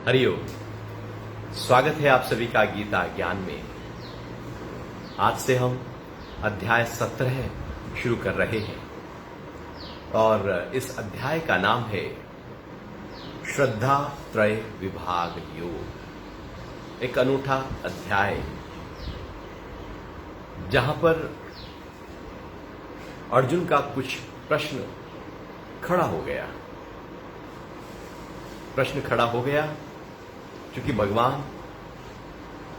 हरिओम। स्वागत है आप सभी का गीता ज्ञान में। आज से हम अध्याय 17 शुरू कर रहे हैं और इस अध्याय का नाम है श्रद्धा त्रय विभाग योग। एक अनूठा अध्याय जहां पर अर्जुन का कुछ प्रश्न खड़ा हो गया। प्रश्न खड़ा हो गया क्योंकि भगवान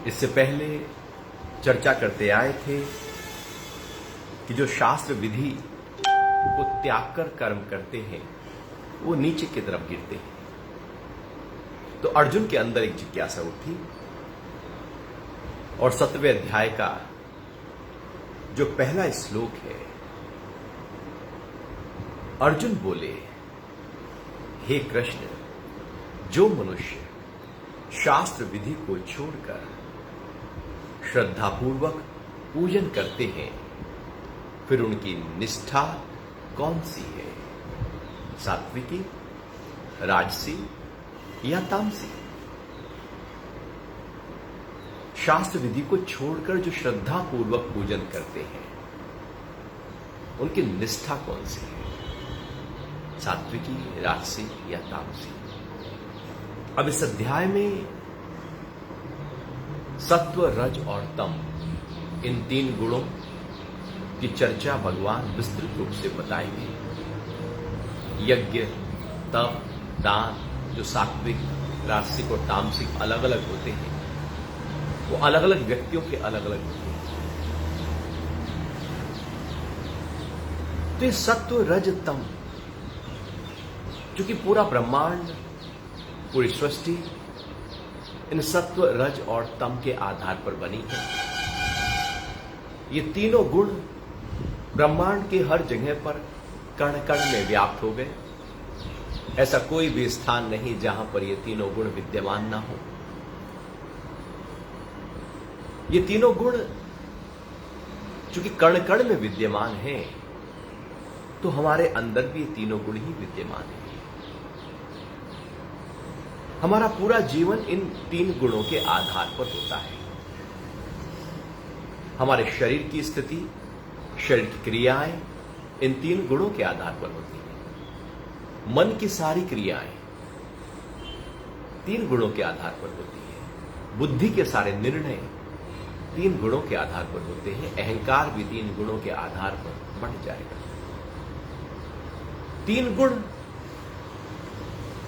इससे पहले चर्चा करते आए थे कि जो शास्त्र विधि को त्याग कर कर्म करते हैं वो नीचे की तरफ गिरते हैं। तो अर्जुन के अंदर एक जिज्ञासा उठी और 17वें अध्याय का जो पहला श्लोक है, अर्जुन बोले, हे कृष्ण, जो मनुष्य शास्त्र विधि को छोड़कर श्रद्धापूर्वक पूजन करते हैं फिर उनकी निष्ठा कौन सी है? सात्विकी, राजसी या तामसी? शास्त्र विधि को छोड़कर जो श्रद्धापूर्वक पूजन करते हैं उनकी निष्ठा कौन सी है? सात्विकी, राजसी या तामसी? अब इस अध्याय में सत्व, रज और तम, इन 3 गुणों की चर्चा भगवान विस्तृत रूप से बताएंगे। यज्ञ, तप, दान जो सात्विक, राजसिक और तामसिक अलग अलग होते हैं, वो अलग अलग व्यक्तियों के अलग अलग होते हैं। तो ये सत्व, रज, तम, क्योंकि पूरा ब्रह्मांड, पूरी सृष्टि इन सत्व, रज और तम के आधार पर बनी है। ये तीनों गुण ब्रह्मांड के हर जगह पर कण कण में व्याप्त हो गए। ऐसा कोई भी स्थान नहीं जहां पर ये तीनों गुण विद्यमान ना हो। ये तीनों गुण चूंकि कण कण में विद्यमान हैं, तो हमारे अंदर भी ये तीनों गुण ही विद्यमान है। हमारा पूरा जीवन इन 3 गुणों के आधार पर होता है। हमारे शरीर की स्थिति, शरीर की क्रियाएं इन 3 गुणों के आधार पर होती है। मन की सारी क्रियाएं 3 गुणों के आधार पर होती है। बुद्धि के सारे निर्णय 3 गुणों के आधार पर होते हैं। अहंकार भी 3 गुणों के आधार पर बढ़ जाएगा। 3 गुण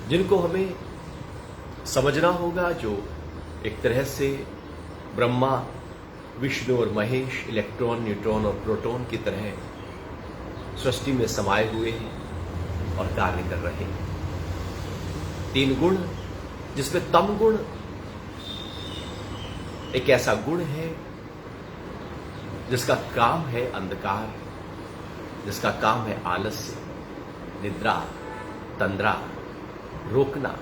जिनको हमें समझना होगा, जो एक तरह से ब्रह्मा, विष्णु और महेश, इलेक्ट्रॉन, न्यूट्रॉन और प्रोटॉन की तरह सृष्टि में समाये हुए हैं और कार्य कर रहे हैं। 3 गुण, जिसमें तम गुण एक ऐसा गुण है जिसका काम है अंधकार, जिसका काम है आलस्य, निद्रा, तंद्रा, रोकना,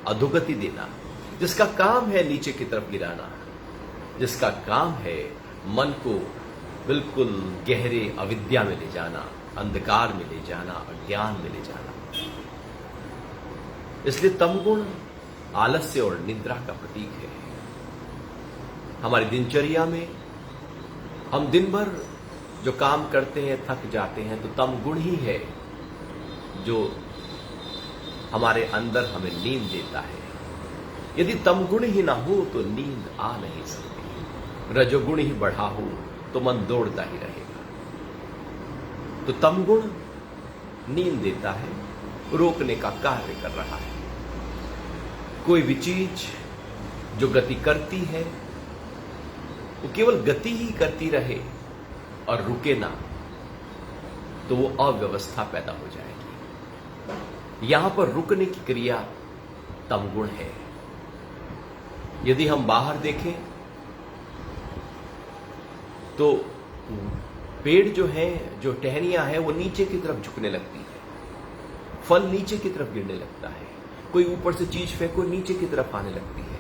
अधोगति देना, जिसका काम है नीचे की तरफ गिराना, जिसका काम है मन को बिल्कुल गहरे अविद्या में ले जाना, अंधकार में ले जाना, अज्ञान में ले जाना। इसलिए तमगुण आलस्य और निद्रा का प्रतीक है। हमारी दिनचर्या में हम दिन भर जो काम करते हैं, थक जाते हैं, तो तमगुण ही है जो हमारे अंदर हमें नींद देता है। यदि तमगुण ही ना हो तो नींद आ नहीं सकती। रजोगुण ही बढ़ा हो तो मन दौड़ता ही रहेगा। तो तमगुण नींद देता है, रोकने का कार्य कर रहा है। कोई भी चीज जो गति करती है वो केवल गति ही करती रहे और रुके ना, तो वो अव्यवस्था पैदा हो जाएगी। यहां पर रुकने की क्रिया तमगुण है। यदि हम बाहर देखें तो पेड़ जो है, जो टहनियां हैं, वो नीचे की तरफ झुकने लगती है। फल नीचे की तरफ गिरने लगता है। कोई ऊपर से चीज फेंको, नीचे की तरफ आने लगती है।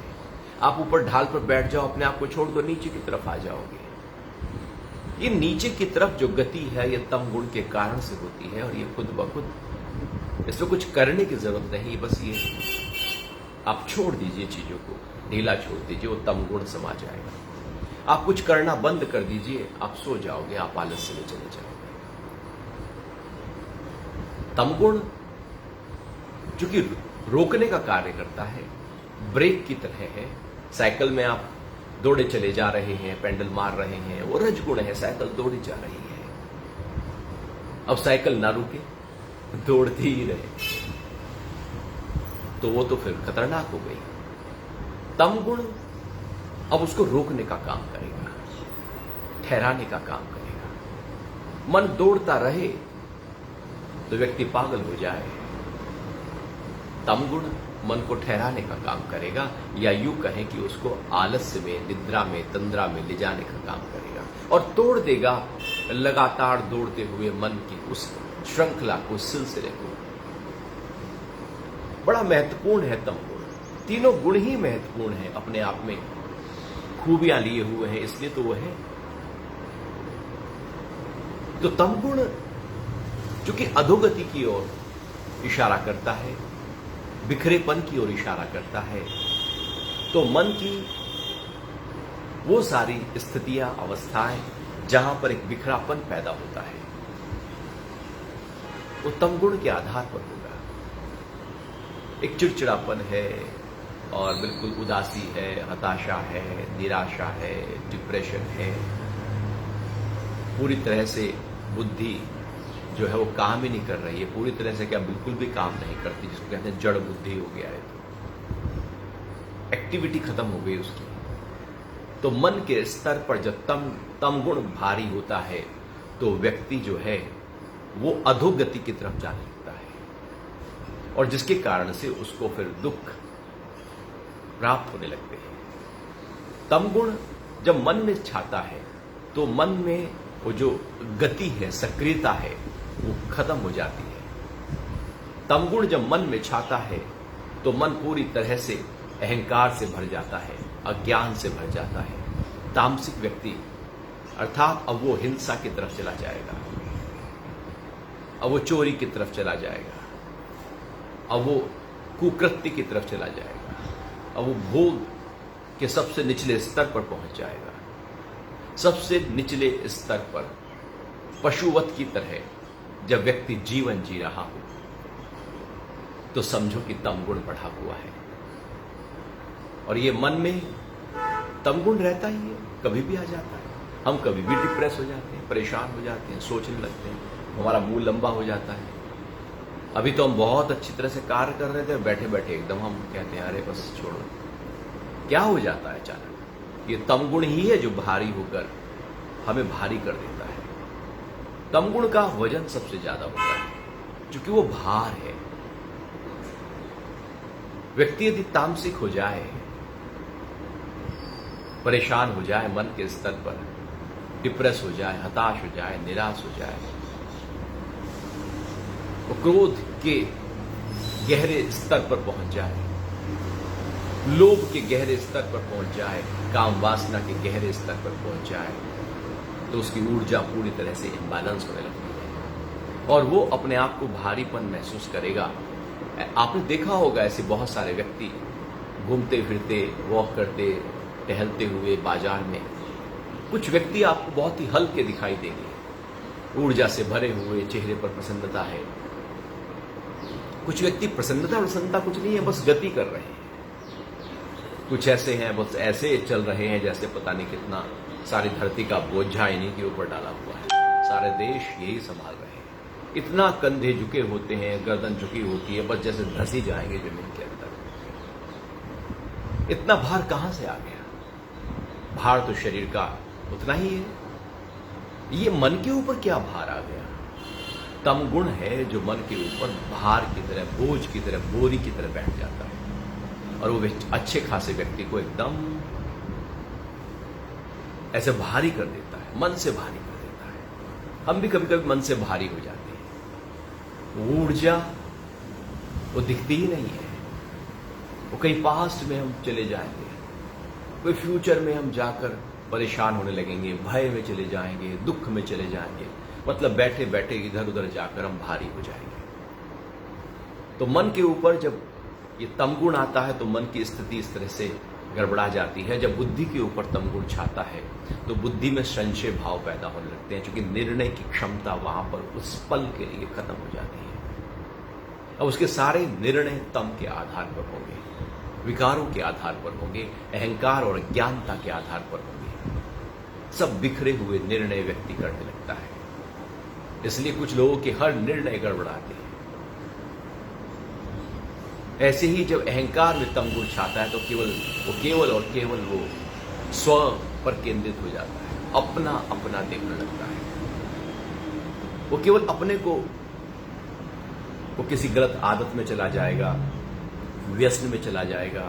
आप ऊपर ढाल पर बैठ जाओ, अपने आप को छोड़ दो, नीचे की तरफ आ जाओगे। ये नीचे की तरफ जो गति है, ये तमगुण के कारण से होती है और ये खुद ब खुद इसमें कुछ करने की जरूरत नहीं, बस ये आप छोड़ दीजिए चीजों को, ढीला छोड़ दीजिए, वो तमगुण समा जाएगा। आप कुछ करना बंद कर दीजिए, आप सो जाओगे, आप आलस्य में चले जाओगे। तमगुण चूंकि रोकने का कार्य करता है, ब्रेक की तरह है। साइकिल में आप दौड़े चले जा रहे हैं, पेंडल मार रहे हैं, वो रजगुण है, साइकिल दौड़ी जा रही है। अब साइकिल ना रुके, दौड़ती ही रहे, तो वो तो फिर खतरनाक हो गई। तमगुण अब उसको रोकने का काम करेगा, ठहराने का काम करेगा। मन दौड़ता रहे तो व्यक्ति पागल हो जाए। तमगुण मन को ठहराने का काम करेगा, या यूं कहें कि उसको आलस्य में, निद्रा में, तंद्रा में ले जाने का काम करेगा और तोड़ देगा लगातार दौड़ते हुए मन की उस श्रृंखला को, सिलसिले को। बड़ा महत्वपूर्ण है तमगुण। तीनों गुण ही महत्वपूर्ण है, अपने आप में खूबियां लिए हुए हैं, इसलिए तो वो है। तो तमगुण चूंकि अधोगति की ओर इशारा करता है, बिखरेपन की ओर इशारा करता है, तो मन की वो सारी स्थितियां, अवस्थाएं जहां पर एक बिखरापन पैदा होता है, वो तमगुण के आधार पर होगा। एक चिड़चिड़ापन है और बिल्कुल उदासी है, हताशा है, निराशा है, डिप्रेशन है, पूरी तरह से बुद्धि जो है वो काम ही नहीं कर रही है, पूरी तरह से क्या बिल्कुल भी काम नहीं करती, जिसको कहते हैं जड़ बुद्धि हो गया है, तो एक्टिविटी खत्म हो गई उसकी। तो मन के स्तर पर जब तमगुण भारी होता है तो व्यक्ति जो है वो अधोगति की तरफ जाने लगता है, और जिसके कारण से उसको फिर दुख प्राप्त होने लगते हैं। तमगुण जब मन में छाता है तो मन में वो जो गति है, सक्रियता है, वो खत्म हो जाती है। तमगुण जब मन में छाता है तो मन पूरी तरह से अहंकार से भर जाता है, अज्ञान से भर जाता है। तामसिक व्यक्ति अर्थात अब वो हिंसा की तरफ चला जाएगा, अब वो चोरी की तरफ चला जाएगा, अब वो कुकृत्य की तरफ चला जाएगा, अब वो भोग के सबसे निचले स्तर पर पहुंच जाएगा। सबसे निचले स्तर पर पशुवत की तरह जब व्यक्ति जीवन जी रहा हो तो समझो कि तमगुण बढ़ा हुआ है। और ये मन में तमगुण रहता ही है, कभी भी आ जाता है। हम कभी भी डिप्रेस हो जाते हैं, परेशान हो जाते हैं, सोचने लगते हैं, हमारा मुंह लंबा हो जाता है। अभी तो हम बहुत अच्छी तरह से कार्य कर रहे थे, बैठे बैठे एकदम हम कहते हैं अरे बस छोड़ो। क्या हो जाता है अचानक? ये तमगुण ही है जो भारी होकर हमें भारी कर देता है। तमगुण का वजन सबसे ज्यादा होता है क्योंकि वो भार है। व्यक्ति यदि तामसिक हो जाए, परेशान हो जाए, मन के स्तर पर डिप्रेस हो जाए, हताश हो जाए, निराश हो जाए, वो क्रोध के गहरे स्तर पर पहुंच जाए, लोभ के गहरे स्तर पर पहुंच जाए, काम वासना के गहरे स्तर पर पहुंच जाए, तो उसकी ऊर्जा पूरी तरह से इम्बैलेंस होने लगती है और वो अपने आप को भारीपन महसूस करेगा। आपने देखा होगा ऐसे बहुत सारे व्यक्ति घूमते फिरते, वॉक करते, टहलते हुए बाजार में, कुछ व्यक्ति आपको बहुत ही हल्के दिखाई देंगे, ऊर्जा से भरे हुए, चेहरे पर प्रसन्नता है। कुछ व्यक्ति प्रसन्नता कुछ नहीं है, बस गति कर रहे हैं। कुछ ऐसे हैं बस ऐसे चल रहे हैं जैसे पता नहीं कितना सारी धरती का बोझा इन्हीं के ऊपर डाला हुआ है, सारे देश यही संभाल रहे हैं। इतना कंधे झुके होते हैं, गर्दन झुकी होती है, बस जैसे धंसी जाएंगे जमीन के अंदर। इतना भार कहां से आ गया? भार तो शरीर का उतना ही है, ये मन के ऊपर क्या भार आ गया? तमगुण है जो मन के ऊपर भार की तरह, बोझ की तरह, बोरी की तरह बैठ जाता है और वो अच्छे खासे व्यक्ति को एकदम ऐसे भारी कर देता है, मन से भारी कर देता है। हम भी कभी कभी मन से भारी हो जाते हैं। ऊर्जा वो दिखती ही नहीं है, वो कहीं पास्ट में हम चले जाएंगे, कोई फ्यूचर में हम जाकर परेशान होने लगेंगे, भय में चले जाएंगे, दुख में चले जाएंगे, मतलब बैठे बैठे इधर उधर जाकर हम भारी हो जाएंगे। तो मन के ऊपर जब ये तमगुण आता है तो मन की स्थिति इस तरह से गड़बड़ा जाती है। जब बुद्धि के ऊपर तमगुण छाता है तो बुद्धि में संशय भाव पैदा होने लगते हैं, क्योंकि निर्णय की क्षमता वहां पर उस पल के लिए खत्म हो जाती है। अब उसके सारे निर्णय तम के आधार पर होंगे, विकारों के आधार पर होंगे, अहंकार और ज्ञानता के आधार पर होंगे। सब बिखरे हुए निर्णय व्यक्ति करने लगता है। इसलिए कुछ लोगों के हर निर्णय गड़बड़ाते हैं। ऐसे ही जब अहंकार में तमगुण छाता है तो केवल वो स्व पर केंद्रित हो जाता है, अपना अपना देखने लगता है। वो केवल अपने को, वो किसी गलत आदत में चला जाएगा, व्यसन में चला जाएगा,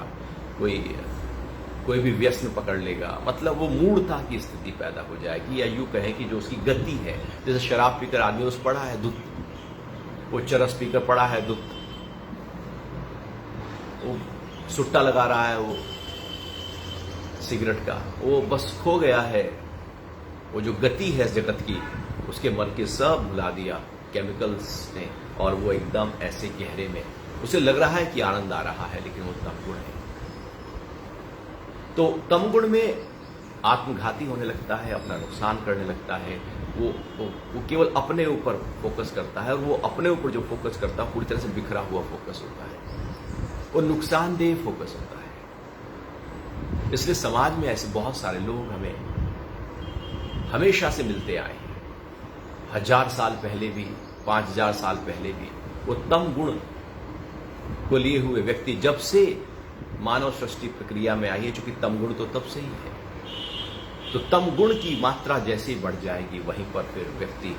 कोई भी व्यसन पकड़ लेगा, मतलब वो मूढ़ता की स्थिति पैदा हो जाएगी। या यूं कहें कि जो उसकी गति है, जैसे शराब पीकर आदमी उस पड़ा है धुत, वो चरस पीकर पड़ा है धुत, वो सुट्टा लगा रहा है, वो सिगरेट का, वो बस खो गया है। वो जो गति है जगत की, उसके मन के सब भुला दिया केमिकल्स ने, और वो एकदम ऐसे गहरे में उसे लग रहा है कि आनंद आ रहा है, लेकिन वो तमगुण है। तो तमगुण में आत्मघाती होने लगता है, अपना नुकसान करने लगता है। वो केवल अपने ऊपर फोकस करता है, और वो अपने ऊपर जो फोकस करता है पूरी तरह से बिखरा हुआ फोकस होता है, वो नुकसानदेह फोकस होता है। इसलिए समाज में ऐसे बहुत सारे लोग हमें हमेशा से मिलते आए हैं। 1000 साल पहले भी, 5000 साल पहले भी वो तम गुण को लिए हुए व्यक्ति जब से मानव सृष्टि प्रक्रिया में आई है, चूंकि तम गुण तो तब से ही है, तो तम गुण की मात्रा जैसे ही बढ़ जाएगी वहीं पर फिर व्यक्ति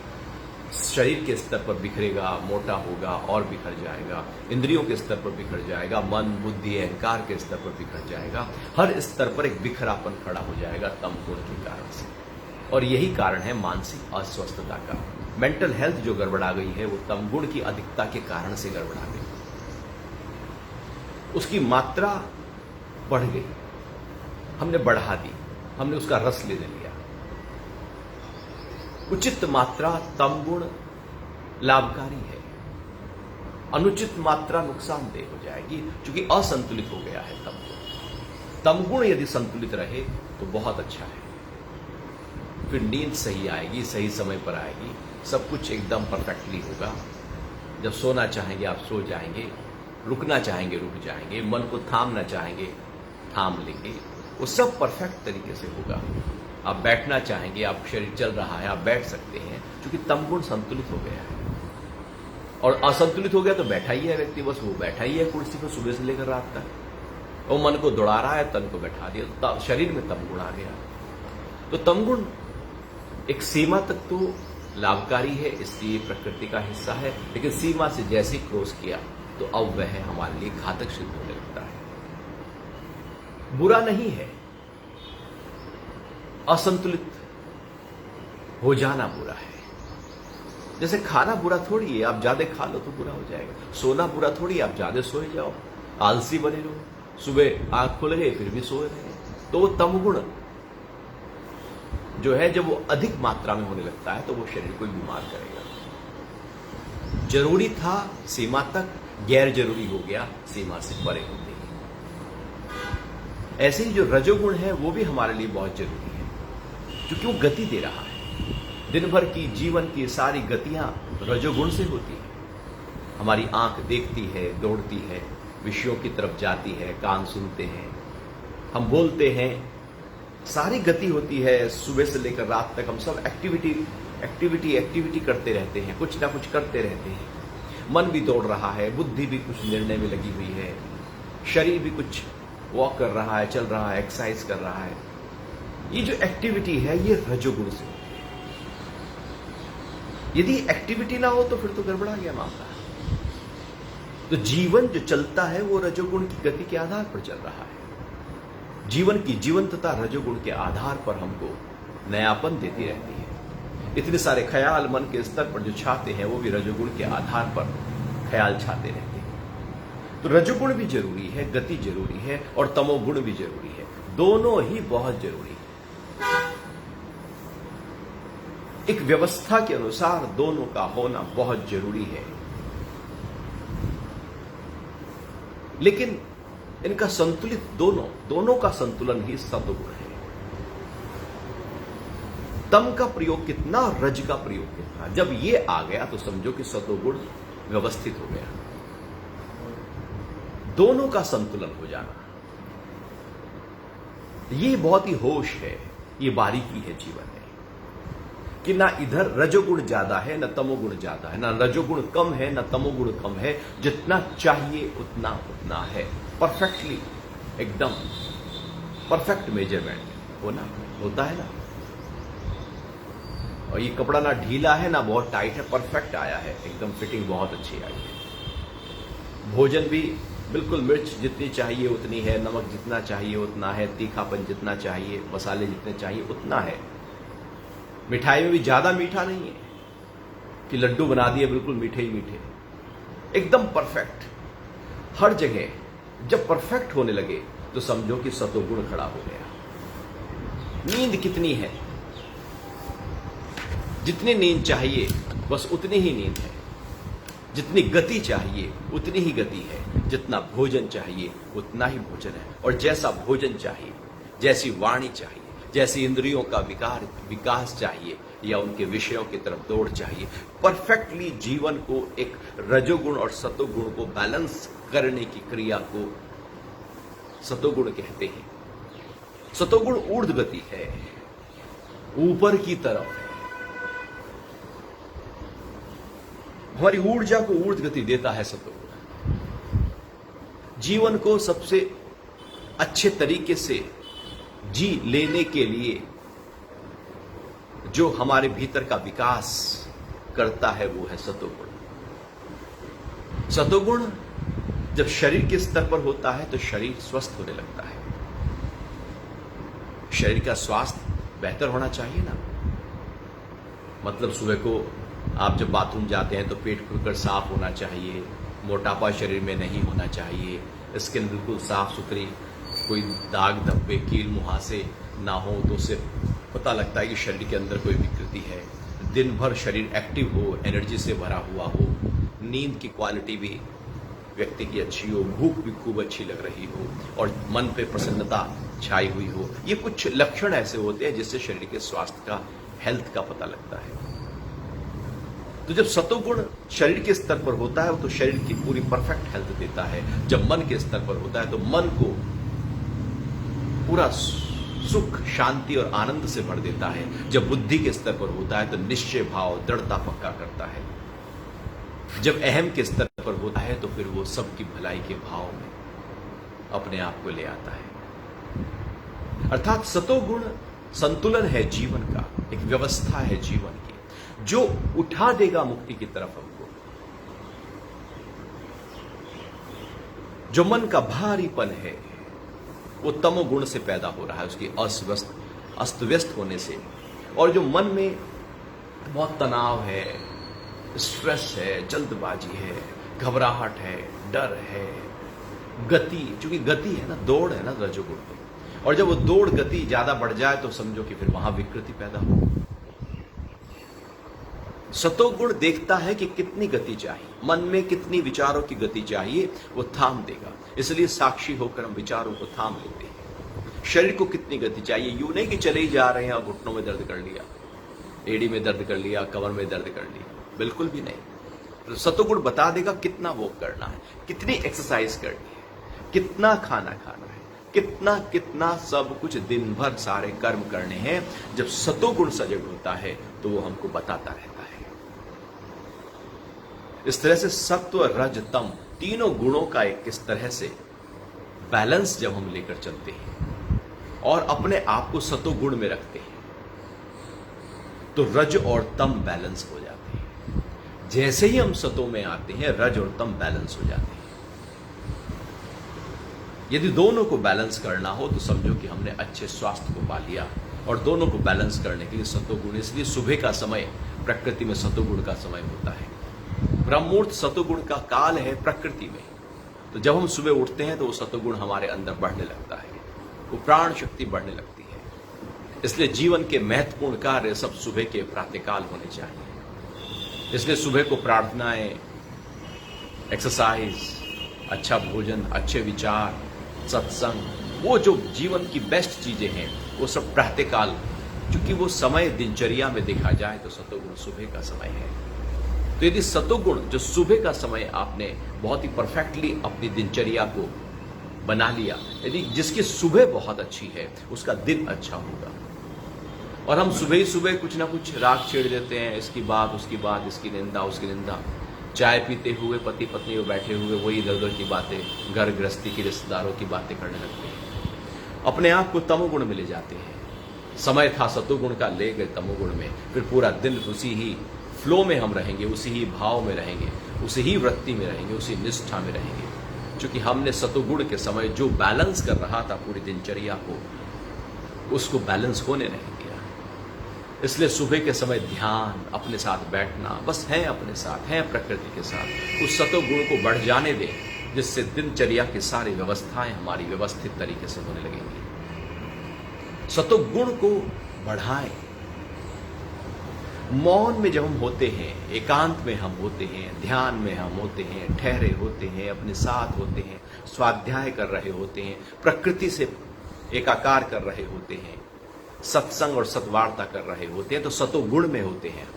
शरीर के स्तर पर बिखरेगा, मोटा होगा और बिखर जाएगा, इंद्रियों के स्तर पर बिखर जाएगा, मन बुद्धि अहंकार के स्तर पर बिखर जाएगा। हर स्तर पर एक बिखरापन खड़ा हो जाएगा तम गुण के कारण से। और यही कारण है मानसिक अस्वस्थता का। मेंटल हेल्थ जो गड़बड़ा गई है वो तम गुण की अधिकता के कारण से गड़बड़ा गई। उसकी मात्रा बढ़ गई, हमने बढ़ा दी, हमने उसका रस ले लिया। उचित मात्रा तम गुण लाभकारी है, अनुचित मात्रा नुकसानदेह हो जाएगी, क्योंकि असंतुलित हो गया है तम गुण। तम गुण यदि संतुलित रहे तो बहुत अच्छा है, फिर नींद सही आएगी, सही समय पर आएगी, सब कुछ एकदम परफेक्टली होगा। जब सोना चाहेंगे आप सो जाएंगे, रुकना चाहेंगे रुक जाएंगे, मन को थामना चाहेंगे थाम लेंगे, वो सब परफेक्ट तरीके से होगा। आप बैठना चाहेंगे, आप शरीर चल रहा है, आप बैठ सकते हैं, क्योंकि तम गुण संतुलित हो गया है। और असंतुलित हो गया तो बैठा ही है व्यक्ति, बस वो बैठा ही है कुर्सी पर सुबह से लेकर रात तक। वो मन को दौड़ा रहा है, तन को बैठा दिया, तो शरीर में तम गुण आ गया। तो तम गुण एक सीमा तक तो लाभकारी है, इसलिए प्रकृति का हिस्सा है, लेकिन सीमा से जैसे क्रॉस किया तो अब वह हमारे लिए घातक सिद्ध होने लगता है। बुरा नहीं है असंतुलित हो जाना, बुरा है। जैसे खाना बुरा थोड़ी है, आप ज्यादा खा लो तो बुरा हो जाएगा। सोना बुरा थोड़ी, आप ज्यादा सोए जाओ, आलसी बने रहो, सुबह आंख खुल गई फिर भी सोए रहे, तो वो तमगुण जो है जब वो अधिक मात्रा में होने लगता है तो वो शरीर को बीमार करेगा। जरूरी था सीमा तक, गैर जरूरी हो गया सीमा से परे होते ही। ऐसे ही जो रजोगुण है वो भी हमारे लिए बहुत जरूरी है, क्योंकि वो गति दे रहा है। दिन भर की जीवन की सारी गतियां रजोगुण से होती है। हमारी आंख देखती है, दौड़ती है, विषयों की तरफ जाती है, कान सुनते हैं, हम बोलते हैं, सारी गति होती है। सुबह से लेकर रात तक हम सब एक्टिविटी करते रहते हैं, कुछ ना कुछ करते रहते हैं। मन भी दौड़ रहा है, बुद्धि भी कुछ निर्णय में लगी हुई है, शरीर भी कुछ वॉक कर रहा है, चल रहा है, एक्सरसाइज कर रहा है। ये जो एक्टिविटी है ये रजोगुण से होती है। यदि एक्टिविटी ना हो तो फिर तो गड़बड़ा गया मामला। तो जीवन जो चलता है वो रजोगुण की गति के आधार पर चल रहा है। जीवन की जीवंतता रजोगुण के आधार पर हमको नयापन देती रहती है। इतने सारे ख्याल मन के स्तर पर जो छाते हैं वो भी रजोगुण के आधार पर ख्याल छाते रहते हैं। तो रजोगुण भी जरूरी है, गति जरूरी है, और तमोगुण भी जरूरी है। दोनों ही बहुत जरूरी है। एक व्यवस्था के अनुसार दोनों का होना बहुत जरूरी है। लेकिन इनका संतुलित दोनों का संतुलन ही सत्वगुण है। तम का प्रयोग कितना, रज का प्रयोग कितना, जब ये आ गया तो समझो कि सत्वगुण व्यवस्थित हो गया। दोनों का संतुलन हो जाना, ये बहुत ही होश है, ये बारीकी है जीवन में कि ना इधर रजोगुण ज्यादा है ना तमोगुण ज्यादा है, ना रजोगुण कम है ना तमोगुण कम है, जितना चाहिए उतना है। परफेक्टली, एकदम परफेक्ट मेजरमेंट होता है ना। और ये कपड़ा ना ढीला है ना बहुत टाइट है, परफेक्ट आया है, एकदम फिटिंग बहुत अच्छी आई है। भोजन भी बिल्कुल मिर्च जितनी चाहिए उतनी है, नमक जितना चाहिए उतना है, तीखापन जितना चाहिए, मसाले जितने चाहिए उतना है। मिठाई में भी ज्यादा मीठा नहीं है कि लड्डू बना दिए बिल्कुल मीठे ही मीठे, एकदम परफेक्ट हर जगह। जब परफेक्ट होने लगे तो समझो कि सत्वगुण खड़ा हो गया। नींद कितनी है, जितनी नींद चाहिए बस उतनी ही नींद है, जितनी गति चाहिए उतनी ही गति है, जितना भोजन चाहिए उतना ही भोजन है, और जैसा भोजन चाहिए, जैसी वाणी चाहिए, जैसी इंद्रियों का विकास चाहिए या उनके विषयों की तरफ दौड़ चाहिए, परफेक्टली जीवन को एक रजोगुण और सतोगुण को बैलेंस करने की क्रिया को सतोगुण कहते हैं। सतोगुण ऊर्ध्व गति है, ऊपर की तरफ है, हमारी ऊर्जा को ऊर्ध्व गति देता है सतोगुण। जीवन को सबसे अच्छे तरीके से जी लेने के लिए जो हमारे भीतर का विकास करता है वो है सतोगुण। सतोगुण जब शरीर के स्तर पर होता है तो शरीर स्वस्थ होने लगता है। शरीर का स्वास्थ्य बेहतर होना चाहिए ना, मतलब सुबह को आप जब बाथरूम जाते हैं तो पेट खुलकर साफ होना चाहिए, मोटापा शरीर में नहीं होना चाहिए, स्किन बिल्कुल साफ सुथरी, कोई दाग धब्बे कील मुहासे ना हो, तो उससे पता लगता है कि शरीर के अंदर कोई विकृति है। दिन भर शरीर एक्टिव हो, एनर्जी से भरा हुआ हो, नींद की क्वालिटी भी व्यक्ति की अच्छी हो, भूख भी खूब अच्छी लग रही हो और मन पे प्रसन्नता छाई हुई हो। ये कुछ लक्षण ऐसे होते हैं जिससे शरीर के स्वास्थ्य का, हेल्थ का पता लगता है। तो जब सतोगुण शरीर के स्तर पर होता है तो शरीर की पूरी परफेक्ट हेल्थ देता है। जब मन के स्तर पर होता है तो मन को पूरा सुख, शांति और आनंद से भर देता है। जब बुद्धि के स्तर पर होता है तो निश्चय भाव, दृढ़ता पक्का करता है। जब अहम के स्तर पर होता है तो फिर वो सबकी भलाई के भाव में अपने आप को ले आता है। अर्थात सतोगुण संतुलन है जीवन का, एक व्यवस्था है जीवन की जो उठा देगा मुक्ति की तरफ हमको। जो मन का भारीपन है वो तमोगुण से पैदा हो रहा है, उसकी अस्त व्यस्त होने से। और जो मन में बहुत तनाव है, स्ट्रेस है, जल्दबाजी है, घबराहट है, डर है, गति, चूंकि गति है ना, दौड़ है ना रजोगुण में, और जब वो दौड़ गति ज्यादा बढ़ जाए तो समझो कि फिर वहां विकृति पैदा हो। सतोगुण देखता है कि कितनी गति चाहिए, मन में कितनी विचारों की गति चाहिए, वो थाम देगा। इसलिए साक्षी होकर हम विचारों को थाम लेते हैं। शरीर को कितनी गति चाहिए, यूं नहीं कि चले ही जा रहे हैं और घुटनों में दर्द कर लिया, एड़ी में दर्द कर लिया, कमर में दर्द कर लिया, बिल्कुल भी नहीं। तो सतोगुण बता देगा कितना वॉक करना है, कितनी एक्सरसाइज करनी है, कितना खाना खाना है, कितना सब कुछ दिन भर सारे कर्म करने हैं। जब सतोगुण सजग होता है तो वो हमको बताता रहता है। इस तरह से सत्व, रज, तम तीनों गुणों का एक इस तरह से बैलेंस जब हम लेकर चलते हैं और अपने आप को सतोगुण में रखते हैं तो रज और तम बैलेंस हो जाते हैं। जैसे ही हम सतों में आते हैं रज और तम बैलेंस हो जाते हैं। यदि दोनों को बैलेंस करना हो तो समझो कि हमने अच्छे स्वास्थ्य को पा लिया। और दोनों को बैलेंस करने के लिए सतोगुण, इसलिए सुबह का समय प्रकृति में सतोगुण का समय होता है। ब्रह्ममुहूर्त सतोगुण का काल है प्रकृति में। तो जब हम सुबह उठते हैं तो वो सतोगुण हमारे अंदर बढ़ने लगता है, वो प्राण शक्ति बढ़ने लगती है। इसलिए जीवन के महत्वपूर्ण कार्य सब सुबह के प्रातःकाल होने चाहिए। इसलिए सुबह को प्रार्थनाएं, एक्सरसाइज, अच्छा भोजन, अच्छे विचार, सत्संग, वो जो जीवन की बेस्ट चीजें हैं वो सब प्रातःकाल, क्योंकि वो समय दिनचर्या में देखा जाए तो सतोगुण सुबह का समय है। तो यदि सतोगुण जो सुबह का समय आपने बहुत ही परफेक्टली अपनी दिनचर्या को बना लिया, यदि जिसकी सुबह बहुत अच्छी है उसका दिन अच्छा होगा। और हम सुबह ही सुबह कुछ ना कुछ राग छेड़ देते हैं, इसकी बात उसकी बात, इसकी निंदा उसकी निंदा, चाय पीते हुए पति पत्नी में बैठे हुए वही इधर उधर की बातें, घर गृहस्थी की रिश्तेदारों की बातें करने लगते हैं, अपने आप को तमोगुण में ले जाते हैं। समय था सतोगुण का, ले गए तमोगुण में, फिर पूरा दिन उसी ही फ्लो में हम रहेंगे, उसी ही भाव में रहेंगे, उसी ही वृत्ति में रहेंगे, उसी निष्ठा में रहेंगे, क्योंकि हमने सतोगुण के समय जो बैलेंस कर रहा था पूरी दिनचर्या को, उसको बैलेंस होने नहीं दिया। इसलिए सुबह के समय ध्यान, अपने साथ बैठना, बस है अपने साथ, है प्रकृति के साथ, उस सतोगुण को बढ़ जाने दें, जिससे दिनचर्या की सारी व्यवस्थाएं हमारी व्यवस्थित तरीके से होने लगेंगी। सतोगुण को बढ़ाएं। मौन में जब हम होते हैं, एकांत में हम होते हैं, ध्यान में हम होते हैं, ठहरे होते हैं, अपने साथ होते हैं, स्वाध्याय कर रहे होते हैं, प्रकृति से एकाकार कर रहे होते हैं, सत्संग और सत्वार्ता कर रहे होते हैं, तो सतोगुण में होते हैं।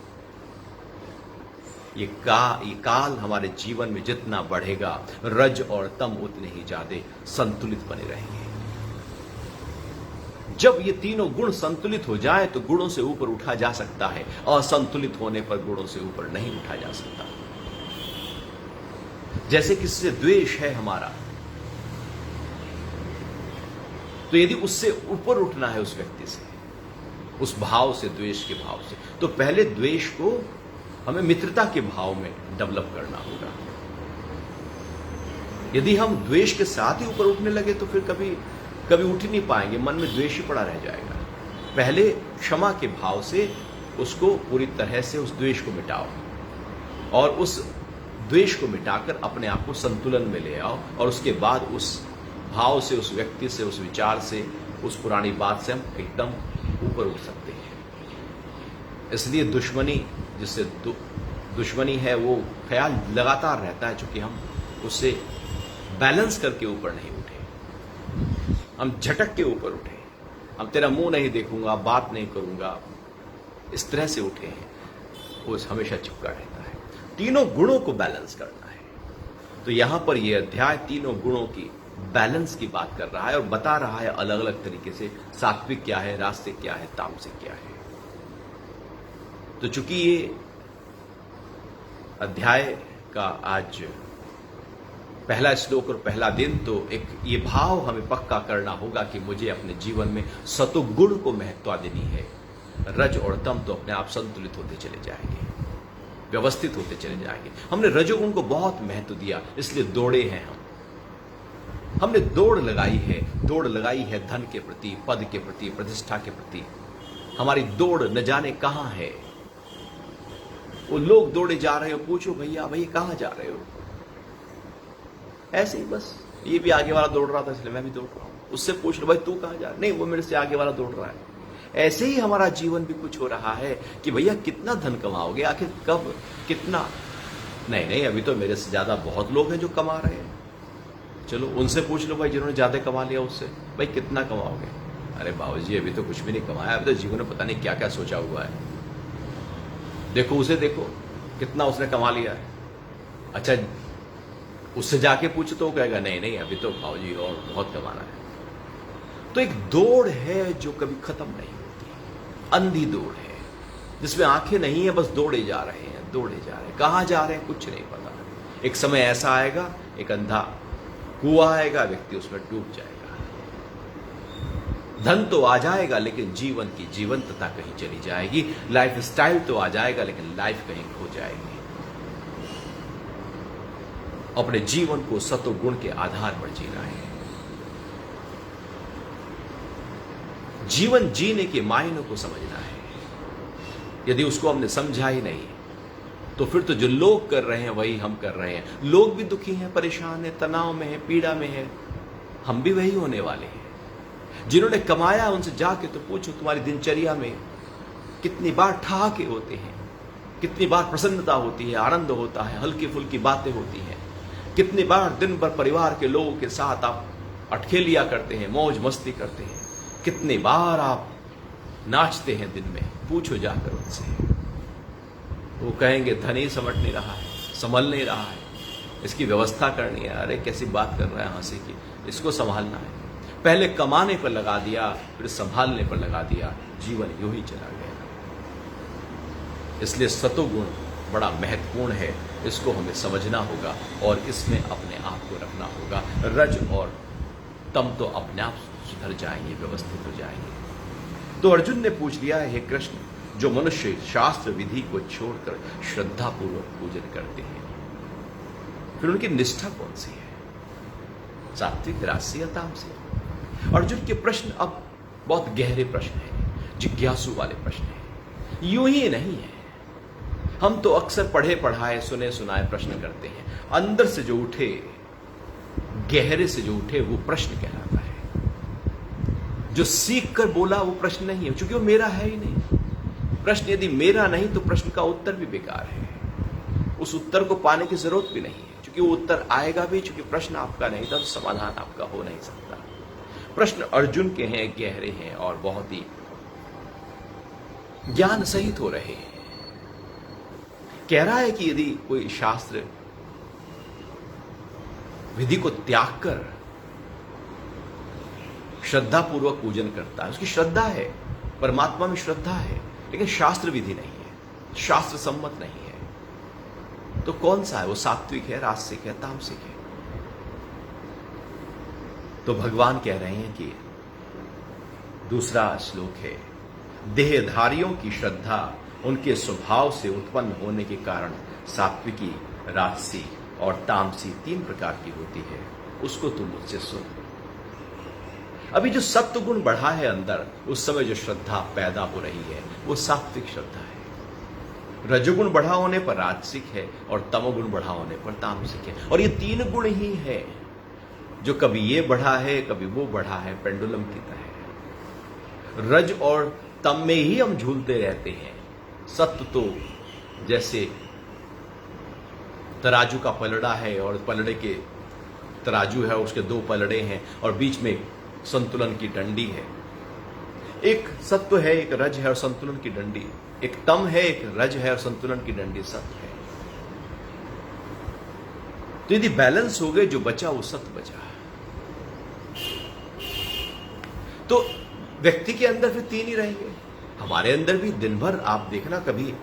ये काल हमारे जीवन में जितना बढ़ेगा, रज और तम उतने ही ज्यादा संतुलित बने रहेंगे। जब ये तीनों गुण संतुलित हो जाए तो गुणों से ऊपर उठा जा सकता है, असंतुलित होने पर गुणों से ऊपर नहीं उठा जा सकता। जैसे किसी से द्वेष है हमारा, तो यदि उससे ऊपर उठना है, उस व्यक्ति से, उस भाव से, द्वेष के भाव से, तो पहले द्वेष को हमें मित्रता के भाव में डेवलप करना होगा। यदि हम द्वेष के साथ ही ऊपर उठने लगे तो फिर कभी उठ ही नहीं पाएंगे, मन में द्वेष ही पड़ा रह जाएगा। पहले क्षमा के भाव से उसको पूरी तरह से उस द्वेष को मिटाओ, और उस द्वेष को मिटाकर अपने आप को संतुलन में ले आओ, और उसके बाद उस भाव से, उस व्यक्ति से, उस विचार से, उस पुरानी बात से हम एकदम ऊपर उठ सकते हैं। इसलिए दुश्मनी, जिससे दुश्मनी है, वो ख्याल लगातार रहता है, चूंकि हम उससे बैलेंस करके ऊपर नहीं उठे, हम झटक के ऊपर उठे, हम तेरा मुंह नहीं देखूंगा, बात नहीं करूंगा, इस तरह से उठे हैं, वो हमेशा चिपका रहता है। तीनों गुणों को बैलेंस करना है। तो यहां पर यह अध्याय तीनों गुणों की बैलेंस की बात कर रहा है और बता रहा है अलग अलग तरीके से सात्विक क्या है, रास्तिक क्या है, तामसिक क्या है। तो चूंकि ये अध्याय का आज पहला श्लोक और पहला दिन, तो एक ये भाव हमें पक्का करना होगा कि मुझे अपने जीवन में सतोगुण को महत्व देनी है। रज और तम तो अपने आप संतुलित होते चले जाएंगे, व्यवस्थित होते चले जाएंगे। हमने रजोगुण को बहुत महत्व दिया, इसलिए दौड़े हैं हमने दौड़ लगाई है धन के प्रति, पद के प्रति, प्रतिष्ठा के प्रति। हमारी दौड़ न जाने कहां है। वो लोग दौड़े जा रहे हो, पूछो भैया कहां जा रहे हो? ऐसे ही बस, ये भी आगे वाला दौड़ रहा था इसलिए मैं भी दौड़ रहा हूं। उससे पूछ लो भाई तू कहां जा रहा है? नहीं, वो मेरे से आगे वाला दौड़ रहा है। ऐसे ही हमारा जीवन भी कुछ हो रहा है कि भैया कितना धन कमाओगे, आखिर कब, कितना? नहीं, अभी तो मेरे से ज्यादा बहुत लोग हैं जो कमा रहे हैं। चलो उनसे पूछ लो भाई, जिन्होंने ज्यादा कमा लिया उससे, भाई कितना कमाओगे? अरे बाबूजी अभी तो कुछ भी नहीं कमाया, अभी तो जीवन में पता नहीं क्या क्या सोचा हुआ है। देखो उसे, देखो कितना उसने कमा लिया है। अच्छा उससे जाके पूछो तो वो कहेगा नहीं अभी तो बाबूजी और बहुत कमाना है। तो एक दौड़ है जो कभी खत्म नहीं होती, अंधी दौड़ है जिसमें आंखें नहीं है, बस दौड़े जा रहे हैं। कहां जा रहे हैं कुछ नहीं पता। एक समय ऐसा आएगा, एक अंधा कुआं आएगा, व्यक्ति उसमें डूब जाएगा। धन तो आ जाएगा लेकिन जीवन की जीवंतता कहीं चली जाएगी। लाइफ स्टाइल तो आ जाएगा लेकिन लाइफ कहीं खो जाएगी। अपने जीवन को सतोगुण के आधार पर जीना है। जीवन जीने के मायनों को समझना है। यदि उसको हमने समझा ही नहीं तो फिर तो जो लोग कर रहे हैं वही हम कर रहे हैं। लोग भी दुखी हैं, परेशान हैं, तनाव में हैं, पीड़ा में हैं। हम भी वही होने वाले हैं। जिन्होंने कमाया उनसे जाके तो पूछो, तुम्हारी दिनचर्या में कितनी बार ठहाके होते हैं, कितनी बार प्रसन्नता होती है, आनंद होता है, हल्की फुल्की बातें होती हैं, कितनी बार दिन भर परिवार के लोगों के साथ आप अटखेलिया करते हैं, मौज मस्ती करते हैं, कितनी बार आप नाचते हैं दिन में, पूछो जाकर उनसे। वो कहेंगे धन ही समझ नहीं रहा है, संभल नहीं रहा है, इसकी व्यवस्था करनी है। अरे कैसी बात कर रहा है हंसी की, इसको संभालना है। पहले कमाने पर लगा दिया, फिर संभालने पर लगा दिया, जीवन यूं ही चला गया। इसलिए सतोगुण बड़ा महत्वपूर्ण है, इसको हमें समझना होगा और इसमें अपने आप को रखना होगा। रज और तम तो अपने आप सुधर जाएंगे, व्यवस्थित हो जाएंगे। तो अर्जुन ने पूछ लिया, हे कृष्ण, जो मनुष्य शास्त्र विधि को छोड़कर श्रद्धा पूर्वक पूजन करते हैं, फिर उनकी निष्ठा कौन सी है? सात्विक, राजसी या तामसी? अर्जुन के प्रश्न अब बहुत गहरे प्रश्न हैं, जिज्ञासु वाले प्रश्न हैं। यूं ही नहीं है, हम तो अक्सर पढ़े पढ़ाए सुने सुनाए प्रश्न करते हैं। अंदर से जो उठे, गहरे से जो उठे, वो प्रश्न कहलाता है। जो सीख कर बोला वो प्रश्न नहीं है, क्योंकि वो मेरा है ही नहीं। प्रश्न यदि मेरा नहीं तो प्रश्न का उत्तर भी बेकार है, उस उत्तर को पाने की जरूरत भी नहीं है, क्योंकि वो उत्तर आएगा भी, क्योंकि प्रश्न आपका नहीं था तो समाधान आपका हो नहीं सकता। प्रश्न अर्जुन के हैं, गहरे हैं और बहुत ही ज्ञान सहित हो रहे हैं। कह रहा है कि यदि कोई शास्त्र विधि को त्याग कर श्रद्धा पूर्वक पूजन करता है, उसकी श्रद्धा है, परमात्मा में श्रद्धा है, लेकिन शास्त्र विधि नहीं है, शास्त्र सम्मत नहीं है, तो कौन सा है वो? सात्विक है, राजसिक है, तामसिक है? तो भगवान कह रहे हैं कि दूसरा श्लोक है, देहधारियों की श्रद्धा उनके स्वभाव से उत्पन्न होने के कारण सात्विकी, राजसी और तामसी 3 प्रकार की होती है, उसको तुम मुझसे सुन। अभी जो सत्व गुण बढ़ा है अंदर, उस समय जो श्रद्धा पैदा हो रही है वो सात्विक श्रद्धा है। रजोगुण बढ़ा होने पर राजसिक है और तमोगुण बढ़ा होने पर तामसिक है। और ये 3 गुण ही है जो कभी ये बढ़ा है, कभी वो बढ़ा है, पेंडुलम की तरह। रज और तम में ही हम झूलते रहते हैं। सत्व तो जैसे तराजू का पलड़ा है और पलड़े के तराजू है, उसके 2 पलड़े हैं और बीच में संतुलन की डंडी है। एक सत्व है, एक रज है और संतुलन की डंडी, एक तम है, एक रज है और संतुलन की डंडी सत्व है। तो यदि बैलेंस हो गए, जो बचा वो सत्व बचा। तो व्यक्ति के अंदर फिर 3 ही रहेंगे। हमारे अंदर भी दिन भर आप देखना, कभी